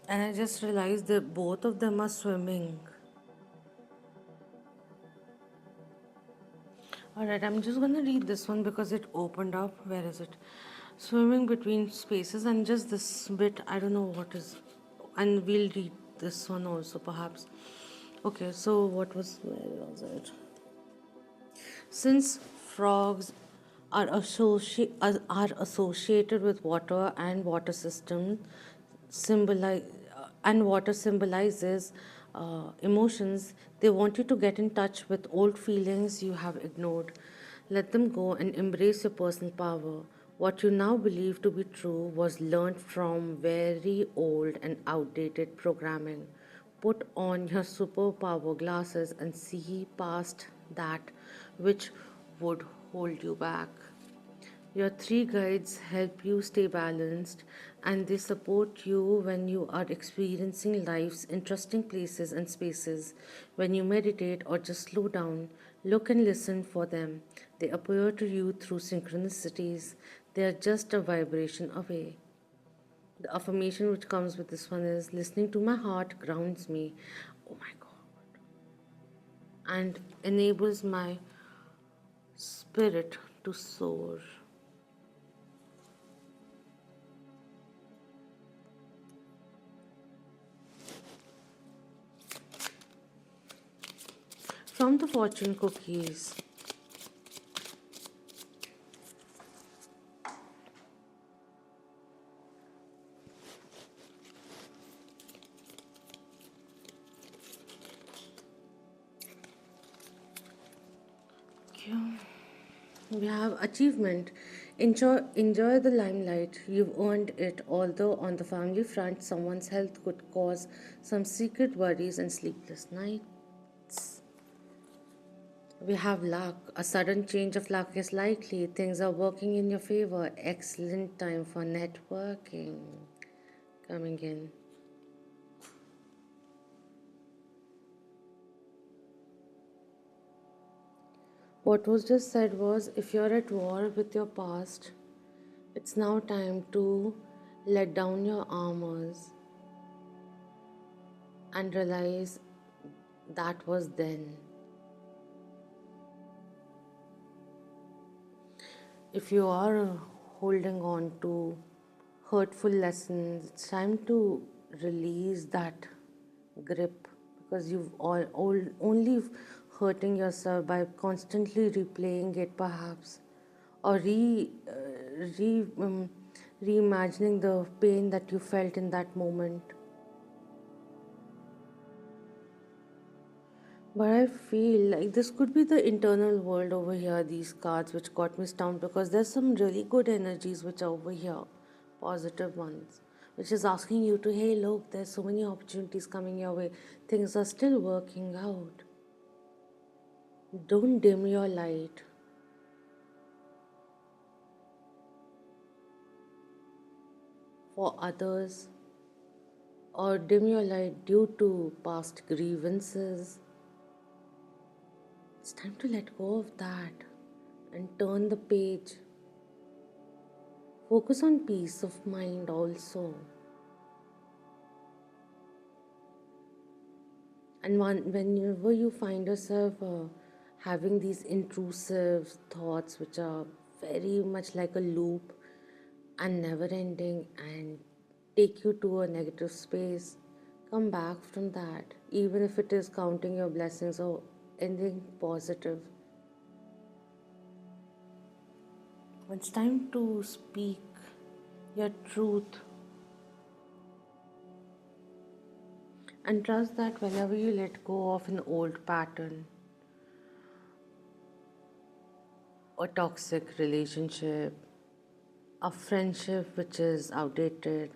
And I just realized that both of them are swimming. Alright, I'm just gonna read this one because it opened up. Where is it? Swimming between spaces, and just this bit, I don't know what is. And we'll read this one also, perhaps. Okay, so where was it? Since frogs are associated with water and water system, symbolize and water symbolizes emotions, they want you to get in touch with old feelings you have ignored. Let them go and embrace your personal power. What you now believe to be true was learned from very old and outdated programming. Put on your superpower glasses and see past that which would hold you back. Your three guides help you stay balanced and they support you when you are experiencing life's interesting places and spaces. When you meditate or just slow down, look and listen for them. They appear to you through synchronicities. They are just a vibration away. The affirmation which comes with this one is listening to my heart grounds me. Oh my god. And enables my spirit to soar. From the fortune cookies, We have achievement. Enjoy the limelight. You've earned it. Although on the family front, someone's health could cause some secret worries and sleepless nights. We have luck. A sudden change of luck is likely. Things are working in your favor. Excellent time for networking coming in. What was just said was, if you're at war with your past, it's now time to let down your armors and realize that was then. If you are holding on to hurtful lessons, it's time to release that grip, because you've only hurting yourself by constantly replaying it, perhaps, or re reimagining the pain that you felt in that moment. But I feel like this could be the internal world over here, these cards which got me stumped, because there's some really good energies which are over here, positive ones, which is asking you to, hey, look, there's so many opportunities coming your way. Things are still working out. Don't dim your light. For others, or dim your light due to past grievances. It's time to let go of that and turn the page. Focus on peace of mind also. And whenever you find yourself having these intrusive thoughts which are very much like a loop and never ending and take you to a negative space, come back from that, even if it is counting your blessings or anything positive. It's time to speak your truth and trust that whenever you let go of an old pattern, a toxic relationship, a friendship which is outdated,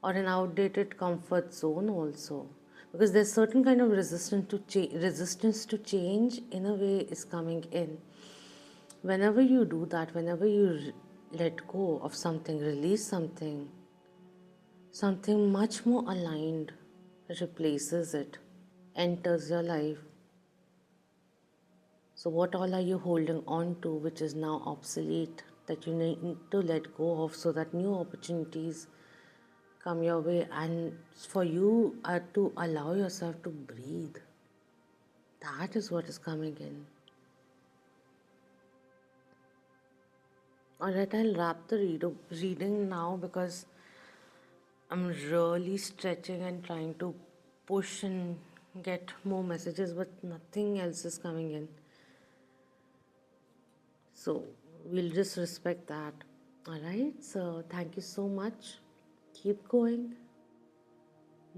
or an outdated comfort zone also, because there's certain kind of resistance to change in a way is coming in. Whenever you do that, whenever you let go of something, release something, something much more aligned replaces it, enters your life. So what all are you holding on to which is now obsolete, that you need to let go of, so that new opportunities come your way, and for you to allow yourself to breathe. That is what is coming in. Alright, I'll wrap the reading now, because I'm really stretching and trying to push and get more messages, but nothing else is coming in. So we'll just respect that. Alright, so thank you so much. Keep going.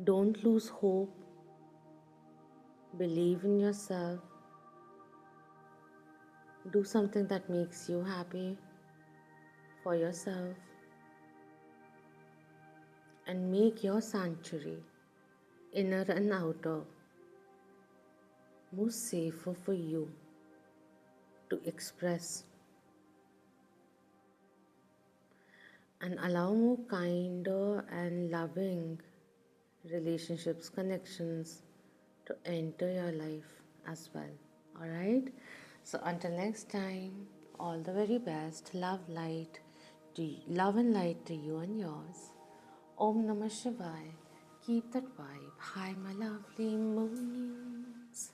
Don't lose hope. Believe in yourself. Do something that makes you happy for yourself, and make your sanctuary, inner and outer, more safer for you to express, and allow more kinder and loving relationships, connections to enter your life as well. Alright? So until next time, all the very best. Love and light to you and yours. Om Namah Shivaya. Keep that vibe. Hi, my lovely moons.